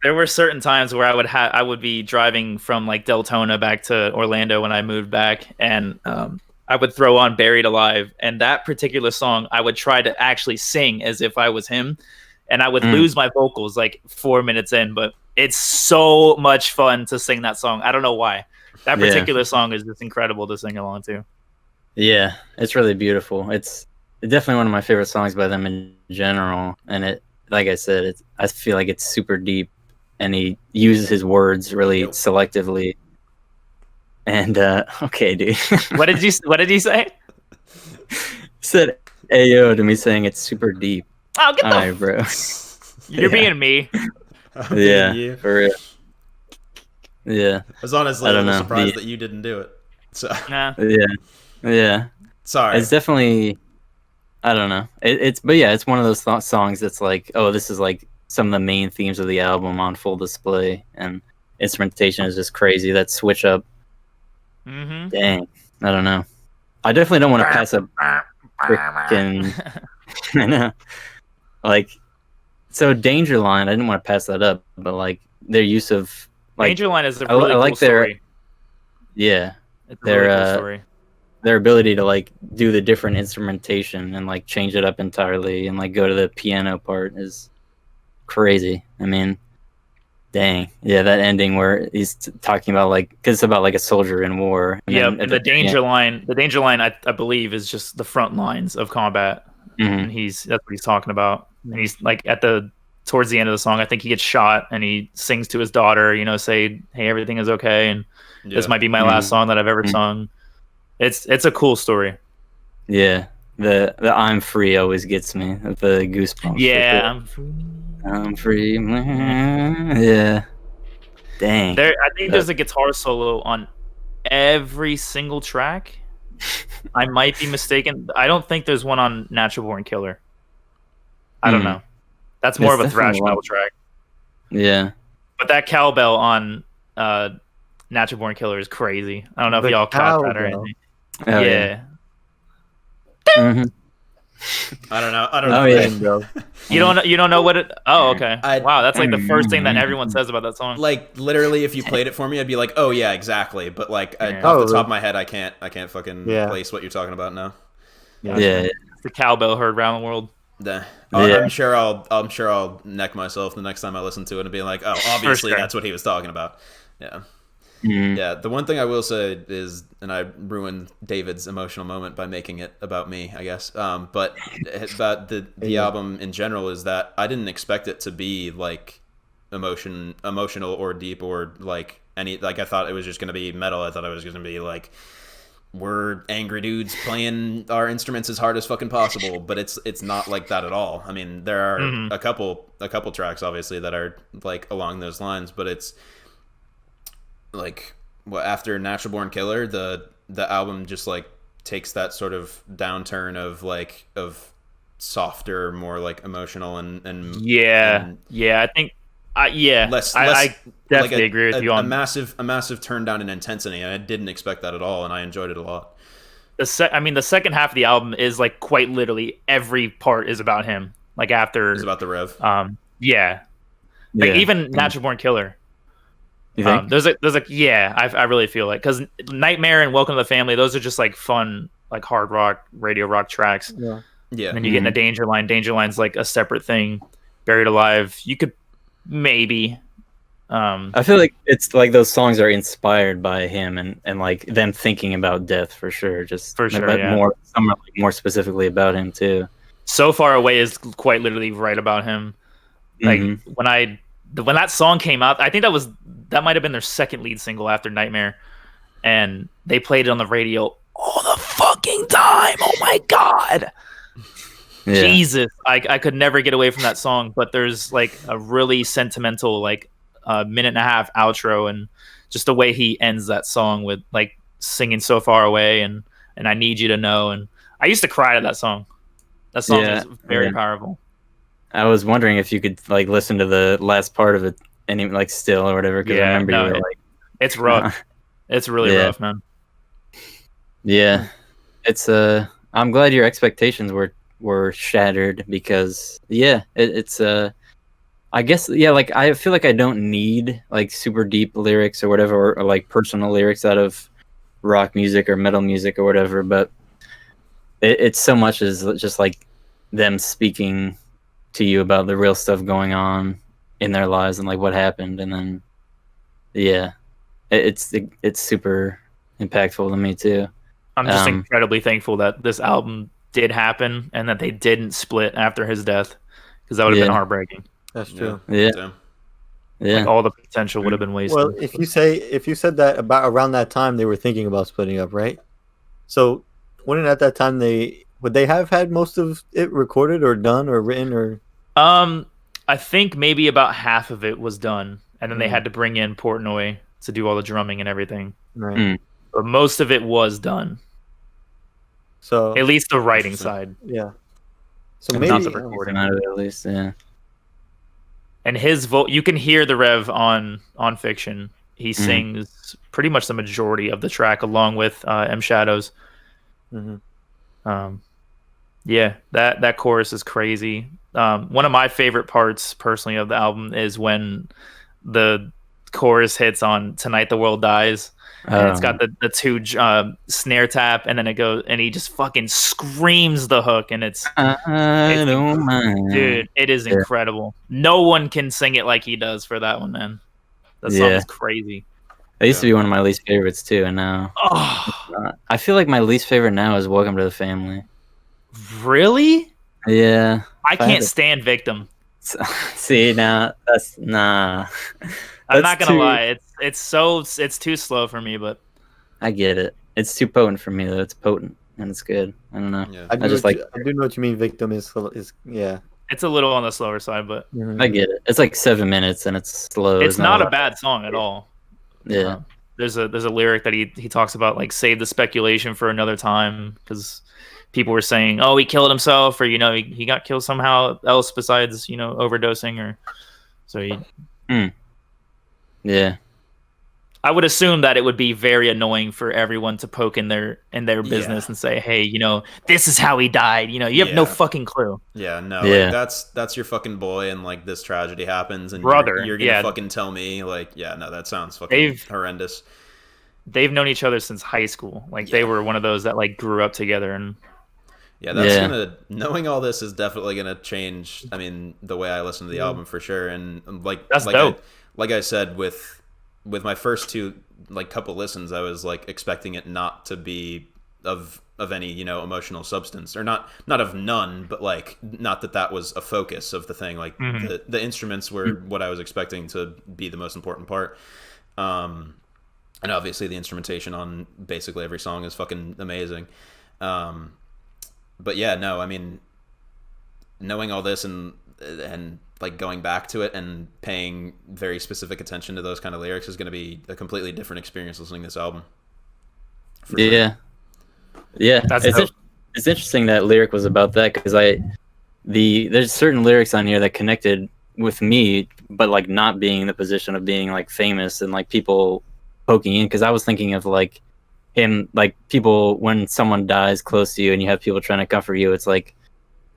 There were certain times where I would be driving from like Deltona back to Orlando when I moved back, and I would throw on Buried Alive, and that particular song I would try to actually sing as if I was him, and I would lose my vocals like 4 minutes in, but it's so much fun to sing that song. I don't know why. That particular song is just incredible to sing along to. Yeah, it's really beautiful. It's definitely one of my favorite songs by them in general, and it, like I said, I feel like it's super deep. And he uses his words really selectively. And okay, dude. What did you say? Said "Ayo" to me, saying it's super deep. Oh, get the bro. You're being me. Yeah, for real. Yeah. I was honestly a little surprised that you didn't do it. So. Nah. Yeah. Sorry. It's definitely, I don't know. But yeah, it's one of those songs that's like, oh, this is like some of the main themes of the album on full display, and instrumentation is just crazy. That switch up, dang, I don't know. I definitely don't want to pass up freaking. I know, like, so Danger Line. I didn't want to pass that up, but like their use of like Danger Line is a really cool story. Yeah, it's a really cool story. Their ability to like do the different instrumentation and like change it up entirely, and like go to the piano part is crazy. I mean, Dang, yeah, that ending where he's talking about like, because it's about like a soldier in war. Yeah, and the danger line, I believe, is just the front lines of combat, and that's what he's talking about. And he's like towards the end of the song, I think he gets shot, and he sings to his daughter, say, "Hey, everything is okay," and this might be my last song that I've ever sung. It's a cool story. Yeah, the "I'm free" always gets me. The goosebumps. Yeah, I'm free. I'm free. Yeah. Dang. I think there's a guitar solo on every single track. I might be mistaken. I don't think there's one on Natural Born Killer. I don't know. That's more of a thrash metal track. Yeah. But that cowbell on Natural Born Killer is crazy. I don't know if y'all caught that or anything. Oh, yeah. I don't know. Yeah. You don't know what it. Oh, okay. Wow, that's like the first thing that everyone says about that song. Like literally, if you played it for me, I'd be like, "Oh yeah, exactly." But like off the top of my head, I can't fucking place what you're talking about now. Yeah. It's the cowbell heard around the world. I'm sure I'll neck myself the next time I listen to it and be like, "Oh, obviously that's what he was talking about." Yeah. Yeah, the one thing I will say is, and I ruined David's emotional moment by making it about me, I guess. But about the album in general is that I didn't expect it to be like emotional or deep or like any. Like I thought it was just going to be metal. I thought it was going to be like we're angry dudes playing our instruments as hard as fucking possible. But it's not like that at all. I mean, there are a couple tracks obviously that are like along those lines, but it's like after Natural Born Killer, the album just like takes that sort of downturn of softer, more like emotional and I think I definitely agree with you on a massive turn down in intensity, and I didn't expect that at all, and I enjoyed it a lot. The second half of the album is like quite literally every part is about him. Like after it's about the Rev. Even Natural Born Killer. You think? I really feel like, because Nightmare and Welcome to the Family, those are just like fun, like hard rock, radio rock tracks. Yeah. And then you get into Danger Line. Danger Line's like a separate thing. Buried Alive, you could maybe. I feel like it's like those songs are inspired by him and like them thinking about death for sure. Just for sure, more some are like more specifically about him too. So Far Away is quite literally right about him. Like when that song came out, I think that might have been their second lead single after Nightmare, and they played it on the radio all the fucking time. Oh my god, Jesus! I could never get away from that song. But there's like a really sentimental, like minute and a half outro, and just the way he ends that song with like singing "So Far Away" and "I Need You to Know." And I used to cry to that song. That song is very powerful. I was wondering if you could like listen to the last part of it and even like still or whatever, because I remember you were like, it's rough. It's really rough, man. Yeah, it's I'm glad your expectations were shattered, because it's I guess like I feel like I don't need like super deep lyrics or whatever, or like personal lyrics out of rock music or metal music or whatever, but it's so much as just like them speaking to you about the real stuff going on in their lives and like what happened, and then it's super impactful to me too. I'm just incredibly thankful that this album did happen and that they didn't split after his death, because that would have been heartbreaking. That's true. Yeah. Like all the potential would have been wasted. Well, if you said that about around that time they were thinking about splitting up, right? So wouldn't at that time would they have had most of it recorded or done or written or? I think maybe about half of it was done, and then they had to bring in Portnoy to do all the drumming and everything. Right. But most of it was done. So at least the writing side. Yeah. So maybe not the recording out of it, at least, yeah. And his vote, you can hear the Rev on Fiction. He sings pretty much the majority of the track, along with M Shadows. That chorus is crazy. One of my favorite parts, personally, of the album is when the chorus hits on "Tonight the World Dies," and it's got the two snare tap, and then it goes, and he just fucking screams the hook, and it's don't mind. Dude, it is incredible. No one can sing it like he does for that one, man. That song is crazy. It used to be one of my least favorites too, and now I feel like my least favorite now is "Welcome to the Family." Really? Yeah. I can't stand "Victim." See, now that's nah. I'm not gonna lie, it's too slow for me, but I get it. It's too potent for me though. It's potent and it's good. I don't know. Yeah. I do know what you mean. Victim is yeah. It's a little on the slower side, but I get it. It's like 7 minutes and it's slow. It's not a bad song at all. Yeah. There's a lyric that he talks about, like, save the speculation for another time, because people were saying, oh, he killed himself, or he got killed somehow else besides overdosing, or so he. Yeah. I would assume that it would be very annoying for everyone to poke in their business and say, hey, this is how he died. You have no fucking clue. Yeah, no. Yeah. Like, that's your fucking boy, and like this tragedy happens, and brother, you're gonna fucking tell me, like, yeah, no, that sounds fucking horrendous. They've known each other since high school. Like, they were one of those that like grew up together, and knowing all this is definitely gonna change. I mean, the way I listen to the album for sure, and that's dope. Like I said, with my first two couple listens, I was like expecting it not to be of any emotional substance, or not of none, but like not that was a focus of the thing. Like the instruments were what I was expecting to be the most important part, and obviously the instrumentation on basically every song is fucking amazing. But yeah, no, I mean, knowing all this and like going back to it and paying very specific attention to those kind of lyrics is going to be a completely different experience listening to this album. Yeah. It's interesting that lyric was about that, because there's certain lyrics on here that connected with me, but like not being in the position of being like famous and like people poking in, because I was thinking of like him, like people, when someone dies close to you and you have people trying to comfort you, it's like,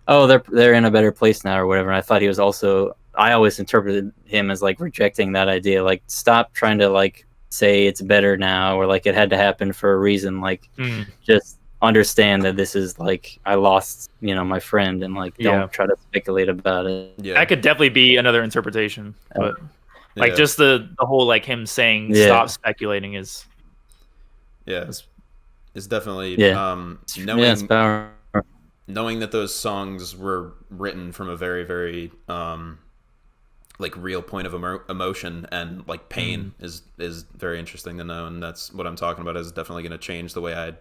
oh, they're in a better place now or whatever. And I thought he was also, I always interpreted him as like rejecting that idea, like stop trying to like say it's better now, or like it had to happen for a reason, like just understand that this is like, I lost my friend, and like don't try to speculate about it. That could definitely be another interpretation, but like just the whole like him saying stop speculating is it's definitely it's power. Knowing that those songs were written from a very, very like real point of emotion and like pain is very interesting to know, and that's what I'm talking about. Is definitely going to change the way I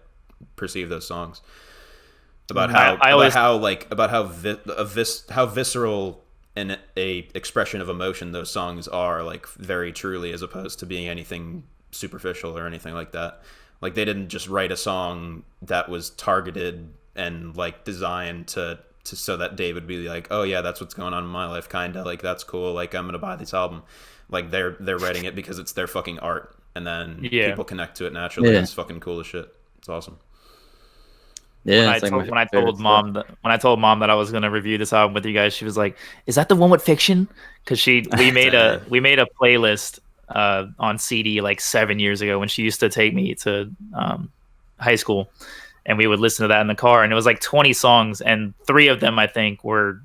perceive those songs. About how visceral and a expression of emotion those songs are, like very truly, as opposed to being anything superficial or anything like that. Like they didn't just write a song that was targeted and like designed to so that Dave would be like, oh yeah, that's what's going on in my life, kind of like, that's cool, like I'm gonna buy this album. Like they're writing it because it's their fucking art, and then people connect to it naturally. It's fucking cool as shit. It's awesome. Yeah. When I told mom that I was gonna review this album with you guys, she was like, "Is that the one with Fiction?" Because we made a playlist on CD like 7 years ago when she used to take me to high school. And we would listen to that in the car, and it was like 20 songs, and 3 of them I think were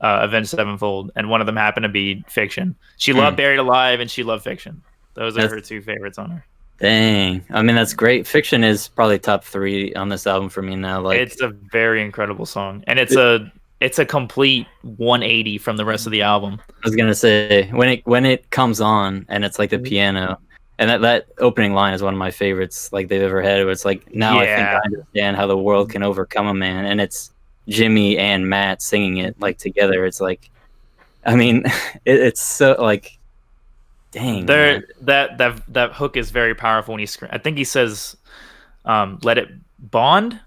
Avenged Sevenfold, and one of them happened to be Fiction. She loved Buried Alive, and she loved Fiction. Those are her 2 favorites on her. Dang, I mean that's great. Fiction is probably top 3 on this album for me now. Like, it's a very incredible song, and it's a complete 180 from the rest of the album. I was gonna say when it comes on and it's like the piano. And that opening line is one of my favorites like they've ever had. It's like, now I think I understand how the world can overcome a man. And it's Jimmy and Matt singing it like together. It's like, I mean, it's so like, dang. That hook is very powerful when I think he says, let it bond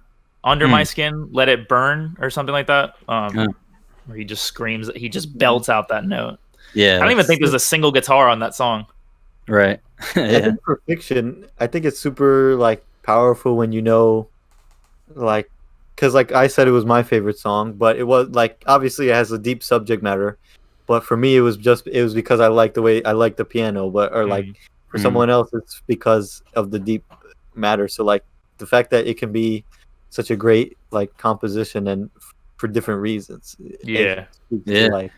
under my skin, let it burn, or something like that. Where he just screams, he just belts out that note. Yeah. I don't even think there's a single guitar on that song. Right. I think for Fiction, I think it's super like powerful when like, because like I said, it was my favorite song, but it was like, obviously it has a deep subject matter, but for me it was because I liked the piano, but or like for someone else it's because of the deep matter. So like the fact that it can be such a great like composition and for different reasons. Yeah. Like,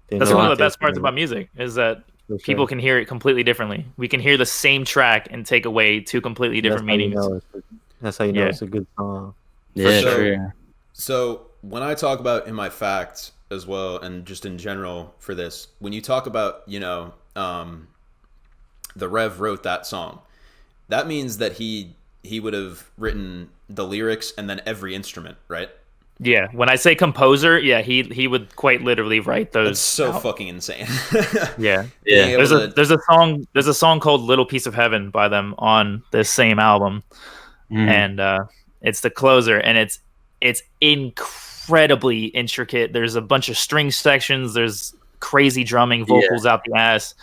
that's one of the best parts about music is that people can hear it completely differently. We can hear the same track and take away two completely different meanings. That's how you know it's a good song. Yeah, sure. So when I talk about in my facts as well, and just in general for this, when you talk about, the Rev wrote that song, that means that he would have written the lyrics and then every instrument, right? Yeah, when I say composer, he would quite literally write those. That's so fucking insane. Yeah. There's a song called "Little Piece of Heaven" by them on this same album, and it's the closer, and it's incredibly intricate. There's a bunch of string sections. There's crazy drumming, vocals out the ass,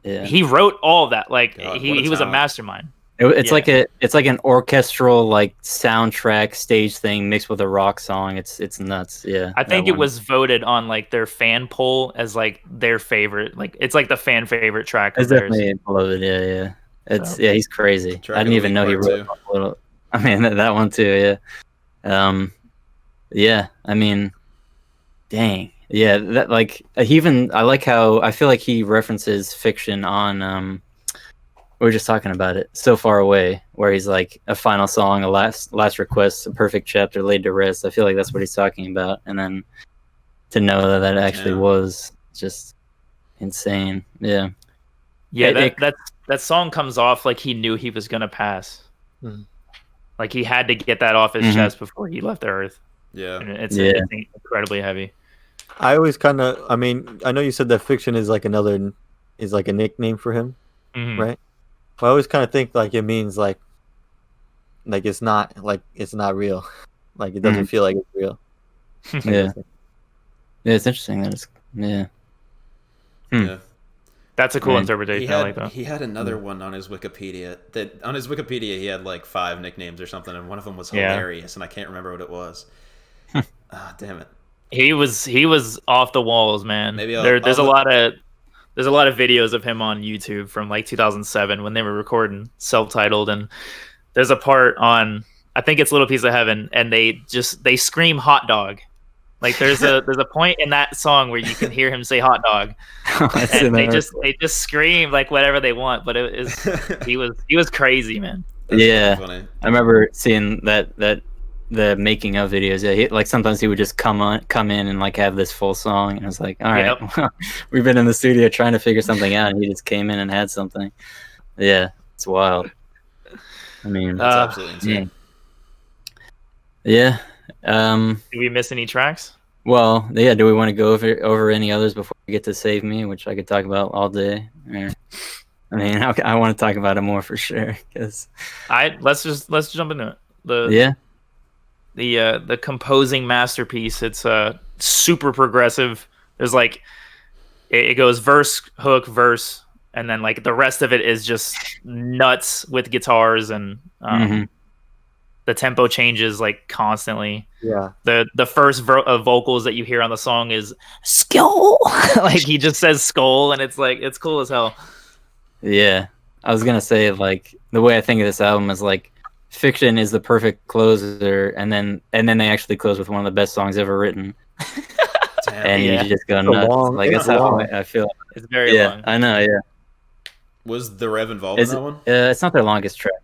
he wrote all of that. Like he was a mastermind. It's like an orchestral like soundtrack stage thing mixed with a rock song. It's nuts. Yeah, I think it was voted on like their fan poll as like their favorite. Like it's like the fan favorite track. It's definitely beloved. Yeah. It's he's crazy. I didn't even know he wrote a little. I mean that one too. Yeah. Yeah. I mean, dang. Yeah. That like I like how I feel like he references Fiction on we were just talking about it. So Far Away, where he's like a final song, a last request, a perfect chapter laid to rest. I feel like that's what he's talking about. And then to know that actually was just insane. Yeah. Yeah, that song comes off like he knew he was gonna pass. Like he had to get that off his chest before he left the earth. Yeah. And it's incredibly heavy. I always I know you said that Fiction is like a nickname for him, right? I always kind of think like it means like it's not real, like it doesn't feel like it's real. Yeah, it's interesting that it's That's a cool interpretation. I like that. He had another one on his Wikipedia. He had like 5 nicknames or something, and one of them was hilarious, and I can't remember what it was. Damn it. He was off the walls, man. There's a lot of videos of him on YouTube from like 2007 when they were recording Self-Titled, and there's a part on, I think it's Little Piece of Heaven, and they scream hot dog. Like there's a point in that song where you can hear him say hot dog, and they just scream like whatever they want. But he was crazy, man. That's funny. I remember seeing that the making of videos. Yeah, like sometimes he would just come in and like have this full song, and I was like, all right, we've been in the studio trying to figure something out, and he just came in and had something. Yeah, it's wild. I mean, that's absolutely insane. Yeah. Did we miss any tracks? Well, yeah. Do we want to go over any others before we get to Save Me, which I could talk about all day? Or, I mean, I want to talk about it more for sure. Let's jump into it. The composing masterpiece. It's super progressive. There's like it goes verse, hook, verse, and then like the rest of it is just nuts with guitars, and the tempo changes like constantly. Yeah. The first vocals that you hear on the song is skull. Like he just says skull, and it's cool as hell. Yeah, I was gonna say like the way I think of this album is like Fiction is the perfect closer, and then they actually close with one of the best songs ever written. And you just go nuts. Like that's how I feel. It's very long. I know. Yeah. Was the Rev involved in that one? It's not their longest track.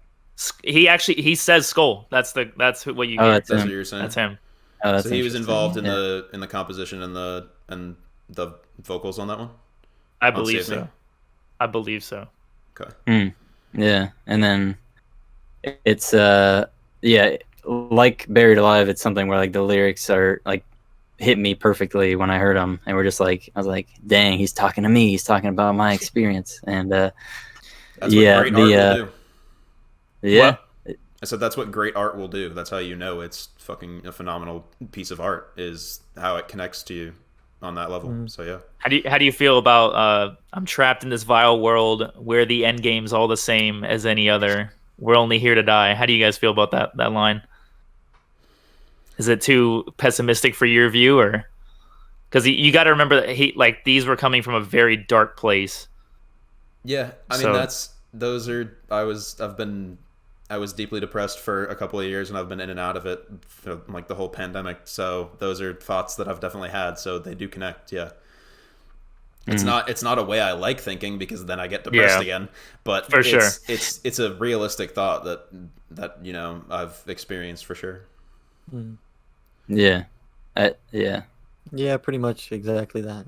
He says skull. That's what you hear. That's what you're saying. That's him. So he was involved in the composition and the vocals on that one. I believe so. Okay. Yeah, and then it's like Buried Alive. It's something where like the lyrics are like hit me perfectly when I heard them, and I was like, dang, he's talking to me. He's talking about my experience, and that's what great art will do. Yeah. I said that's what great art will do. That's how you know it's fucking a phenomenal piece of art, is how it connects to you on that level. So yeah. How do you feel about I'm trapped in this vile world where the end game's all the same as any other. We're only here to die. How do you guys feel about that line? Is it too pessimistic for your view, or because you got to remember that these were coming from a very dark place. Yeah, I mean I was deeply depressed for a couple of years, and I've been in and out of it for like the whole pandemic. So those are thoughts that I've definitely had. So they do connect. Yeah, it's not a way I like thinking, because then I get depressed again. But for sure, it's a realistic thought that I've experienced for sure. Yeah, yeah, pretty much exactly that.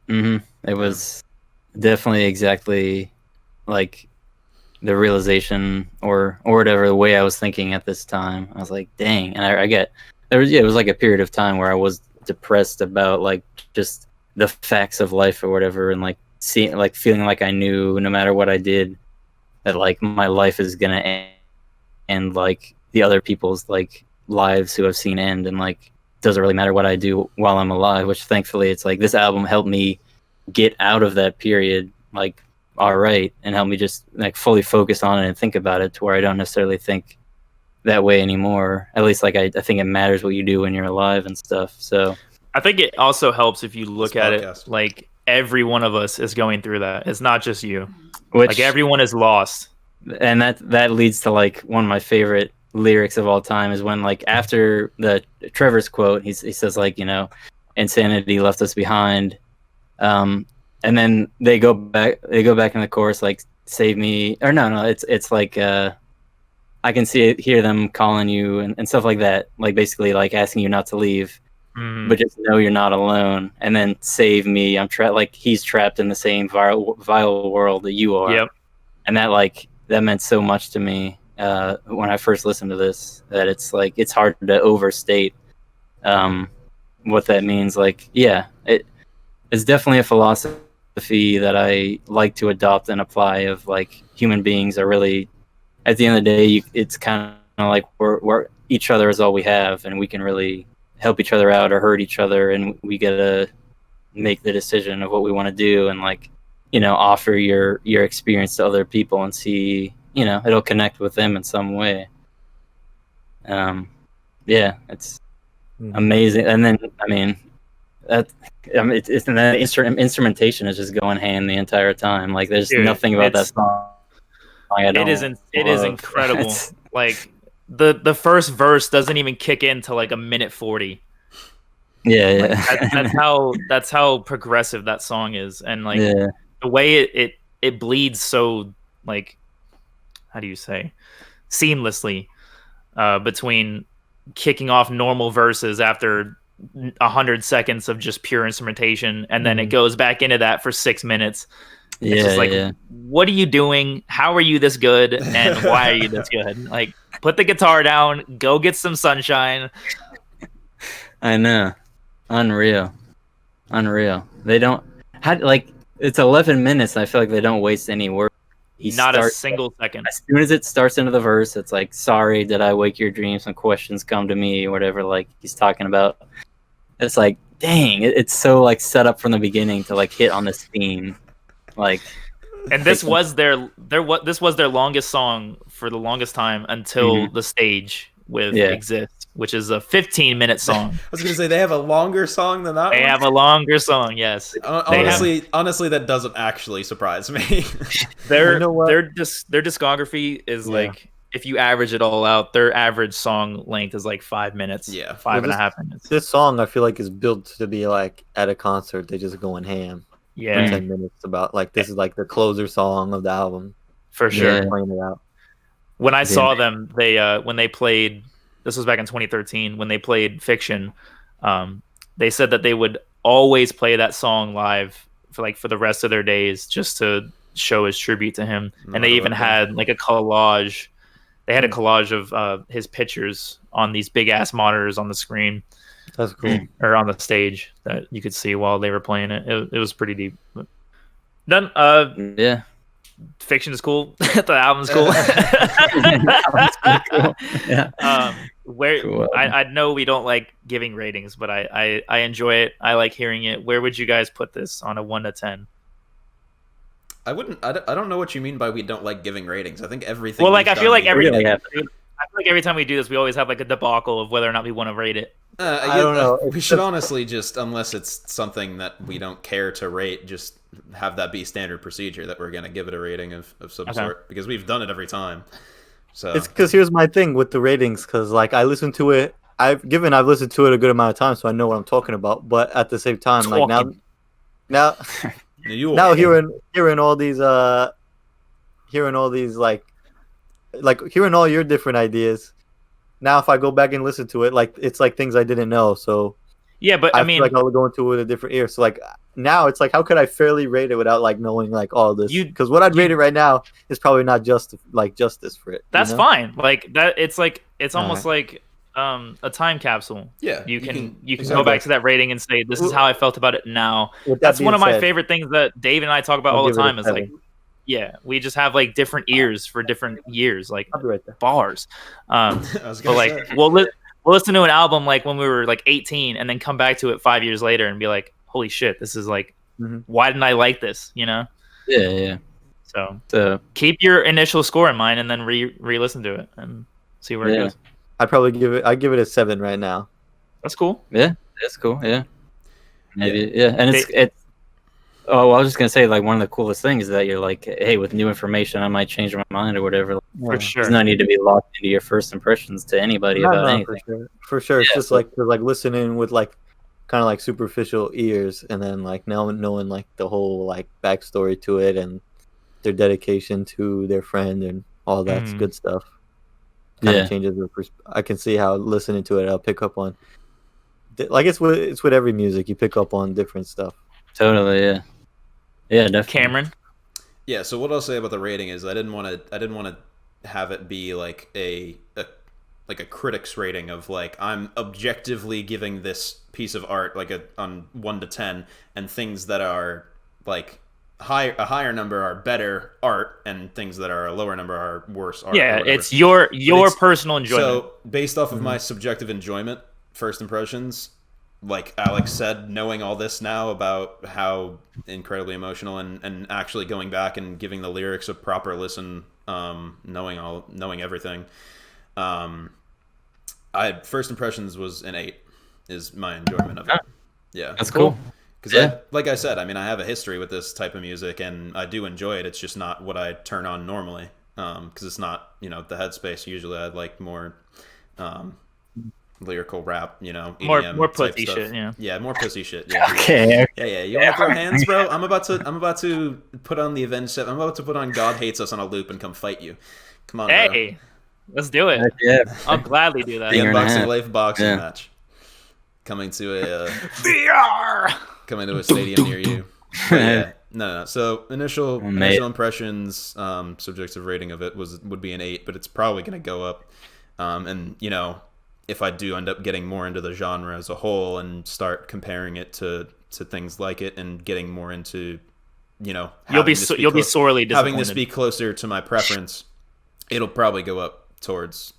It was definitely exactly like the realization or whatever, the way I was thinking at this time. I was like, dang. And I get it was like a period of time where I was depressed about like just the facts of life or whatever, and like feeling like I knew no matter what I did that like my life is gonna end, and like the other people's like lives who I've seen end, and like doesn't really matter what I do while I'm alive, which thankfully it's like this album helped me get out of that period like all right, and help me just like fully focus on it and think about it, to where I don't necessarily think that way anymore. At least like I think it matters what you do when you're alive and stuff. So I think it also helps if you look at it like every one of us is going through that. It's not just you. Like everyone is lost. And that leads to like one of my favorite lyrics of all time is when like after the Trevor's quote, he says like, insanity left us behind. And then they go back in the chorus like save me, or no, it's like I can hear them calling you and stuff like that, like basically like asking you not to leave, but just know you're not alone. And then save me, I'm trapped, like he's trapped in the same vile world that you are. Yep. And that meant so much to me when I first listened to this, that it's like it's hard to overstate what that means. Like, yeah, it's definitely a philosophy that I like to adopt and apply, of like human beings are really, at the end of the day, it's kind of like we're each other is all we have, and we can really help each other out or hurt each other, and we gotta make the decision of what we want to do, and like offer your experience to other people and see it'll connect with them in some way. Yeah, it's amazing. And then I mean it's and the instrumentation is just going hand the entire time. Like there's nothing about that song it is incredible. Like the first verse doesn't even kick in till like a minute 40. Yeah. That's how progressive that song is, and like the way it bleeds so, like, how do you say, seamlessly between kicking off normal verses after 100 seconds of just pure instrumentation, and then it goes back into that for 6 minutes. It's just like, what are you doing? How are you this good? And why are you this good? Like, put the guitar down, go get some sunshine. I know. Unreal. They don't it's 11 minutes, and I feel like they don't waste any words. Not a single second. As soon as it starts into the verse, it's like, sorry, did I wake your dreams? Some questions come to me, or whatever, like he's talking about. It's like, dang, it's so like set up from the beginning to like hit on this theme. Like, and this was their longest song for the longest time until the stage with Exist, which is a 15-minute song. I was gonna say they have a longer song than that. They have a longer song, yes. Honestly, that doesn't actually surprise me. Their discography is like, if you average it all out, their average song length is like 5 minutes. Yeah, 5.5 minutes. This song, I feel like, is built to be like at a concert. They just going ham. Yeah, for 10 minutes about like this is like the closer song of the album. For sure. Playing it out. When I saw them, they when they played, this was back in 2013, when they played Fiction, they said that they would always play that song live for the rest of their days, just to show his tribute to him. And they even had like a collage. They had a collage of his pictures on these big ass monitors on the screen. That's cool. Or on the stage that you could see while they were playing it. It was pretty deep. Done. Yeah. Fiction is cool. The album's cool. Cool. Yeah. Cool. I know we don't like giving ratings, but I enjoy it. I like hearing it. Where would you guys put this on a 1 to 10? I don't know what you mean by we don't like giving ratings. I think everything. Well, like I feel like every time we do this, we always have like a debacle of whether or not we want to rate it. I don't know. We should honestly just, unless it's something that we don't care to rate, just have that be standard procedure that we're going to give it a rating of some sort, because we've done it every time. So it's because here's my thing with the ratings, because like I listen to it, I've listened to it a good amount of time, so I know what I'm talking about. But at the same time, like now hearing all these like hearing all your different ideas. Now, if I go back and listen to it, like it's like things I didn't know. So yeah, but I mean, feel like I'll go into it with a different ear. So like now, it's like how could I fairly rate it without like knowing like all this? Because what I'd rate it right now is probably not just like justice for it. That's fine. Like that, it's almost like a time capsule. Yeah, you can go back to that rating and say, this is how I felt about it now. That's one of my favorite things that Dave and I talk about all the time. Is like, yeah, we just have like different ears for different years, like I'll be right there. Bars. But like we'll listen to an album like when we were like 18, and then come back to it 5 years later and be like, holy shit, this is like, why didn't I like this? You know? Yeah. So keep your initial score in mind, and then re-listen to it and see where it goes. I'd give it a 7 right now. That's cool. Yeah, that's cool. Yeah, maybe. Yeah, and it's. Oh, well, I was just gonna say, like, one of the coolest things is that you're like, hey, with new information, I might change my mind or whatever. For sure. There's no need to be locked into your first impressions to anybody about anything. For sure. It's just like listening with like kind of like superficial ears, and then like now knowing like the whole like backstory to it and their dedication to their friend and all that's good stuff. Kind of changes the I can see how listening to it, I'll pick up on. Like it's with every music, you pick up on different stuff. Totally, yeah. Yeah, definitely. Cameron? Yeah, so what I'll say about the rating is I didn't want to have it be like a critic's rating of like I'm objectively giving this piece of art like on 1 to 10, and things that are like a higher number are better art and things that are a lower number are worse art. Yeah, it's your personal enjoyment. So based off of my subjective enjoyment, first impressions, like Alex said, knowing all this now about how incredibly emotional and actually going back and giving the lyrics a proper listen, knowing everything, first impressions was an 8 is my enjoyment of it. Yeah, that's cool. Because like I said, I mean, I have a history with this type of music and I do enjoy it. It's just not what I turn on normally, because it's not the headspace. Usually I like more lyrical rap, EDM more pussy stuff. Shit, yeah. Yeah, more pussy shit. Yeah. Okay. Yeah. You want to throw hands, bro? I'm about to put on the Avenged Sevenfold. I'm about to put on God Hates Us on a loop and come fight you. Come on, hey, bro. Let's do it. Yeah. I'll gladly do that. The Unboxing Life boxing match coming to a VR. Coming to a stadium near you. But yeah, no. So initial impressions, subjective rating of it would be an 8, but it's probably going to go up. And if I do end up getting more into the genre as a whole and start comparing it to things like it and getting more into, you'll be sorely disappointed. Having this be closer to my preference, it'll probably go up towards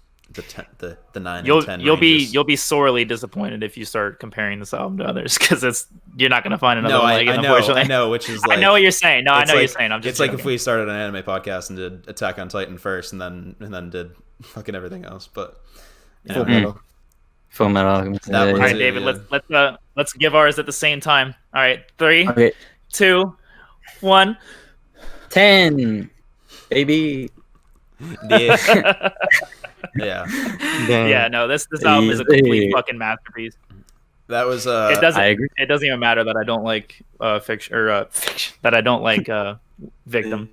the 9 and 10 you'll be sorely disappointed if you start comparing this album to others, because you're not going to find another one like it, unfortunately. I know, which is like, I know what you're saying. No, I know what you're saying. It's like if we started an anime podcast and did Attack on Titan first and then did fucking everything else, but Full Metal Alchemist. All right, David, let's give ours at the same time. All right, 3, 2, 1. 10, baby. Yeah. Yeah, no, this album is a complete fucking masterpiece. That was I agree. It doesn't even matter that I don't like fiction that I don't like Victim.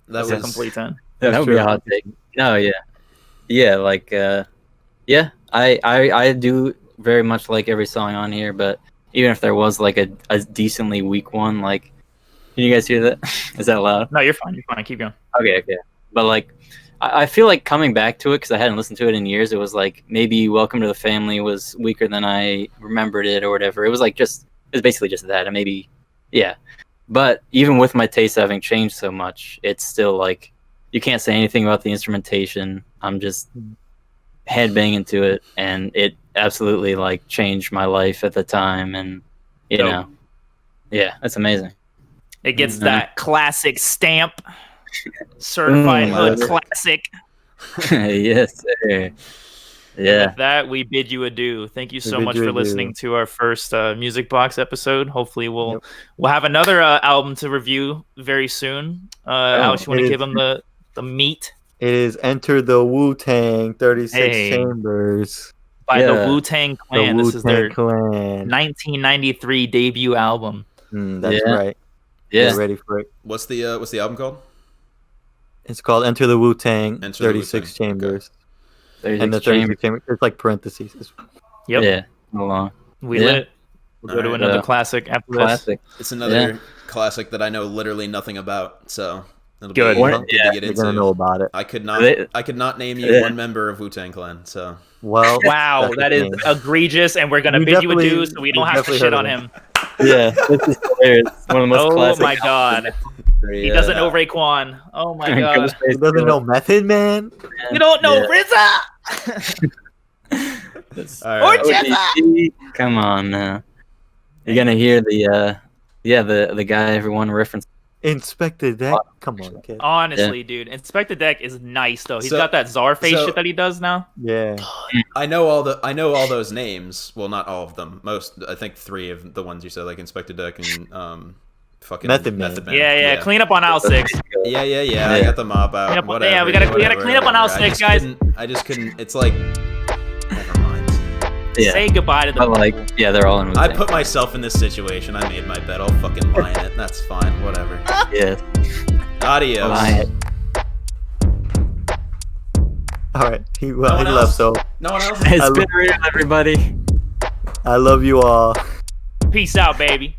That's a complete 10. That would be a hot take. No, yeah, like I do very much like every song on here, but even if there was like a decently weak one, like, can you guys hear that? Is that loud? No, you're fine. Keep going. Okay. But like, I feel like coming back to it, because I hadn't listened to it in years, it was like maybe Welcome to the Family was weaker than I remembered it or whatever. It was like it was basically just that, and maybe, yeah. But even with my taste having changed so much, it's still like, you can't say anything about the instrumentation. I'm just headbanging to it, and it absolutely like changed my life at the time, and yeah, that's amazing. It gets that classic stamp. Certified hood classic. Yes, sir. Yeah. With that, we bid you adieu. Thank you so much for listening to our first Music Box episode. Hopefully, we'll have another album to review very soon. Alex, you want to give them the meat? It is Enter the Wu-Tang 36 Chambers. By the Wu-Tang Clan. The this is their Clan. 1993 debut album. That's right. Yeah. Get ready for it. What's the album called? It's called Enter the Wu-Tang 36 Chambers. Okay. And the 36 Chambers. It's like parentheses. Yep. Yeah. Hold on. We lit. We'll go to another classic after this. It's another classic that I know literally nothing about, so it'll good. Be good to get You're into. gonna know about it. I could not name you one member of Wu-Tang Clan, so well, wow, that is egregious, and we're gonna bid you adieu, so we don't have to shit on him. Yeah, this is hilarious. One of the most classic. Oh my god. He doesn't know Raekwon. Oh my god. He doesn't know Method Man? You don't know RZA! Or Jessa! Come on now. You're gonna hear the guy everyone referenced. Inspector Deck? Come on, kid. Honestly, dude. Inspector Deck is nice though. He's got that Czar face shit that he does now. Yeah. I know all those names. Well, not all of them. Most, I think 3 of the ones you said, like Inspector Deck and fucking Method Man. Yeah. Clean up on aisle 6. Yeah. I got the mop out. Whatever. Yeah, we gotta clean up on aisle 6, guys. I just couldn't. It's like, never mind. Yeah. Say goodbye to them. But they're all in. I put myself in this situation. I made my bed. I'll fucking lie in it. That's fine. Whatever. Yeah. Adios. All right. He left. So no one else. It's been real, everybody. I love you all. Peace out, baby.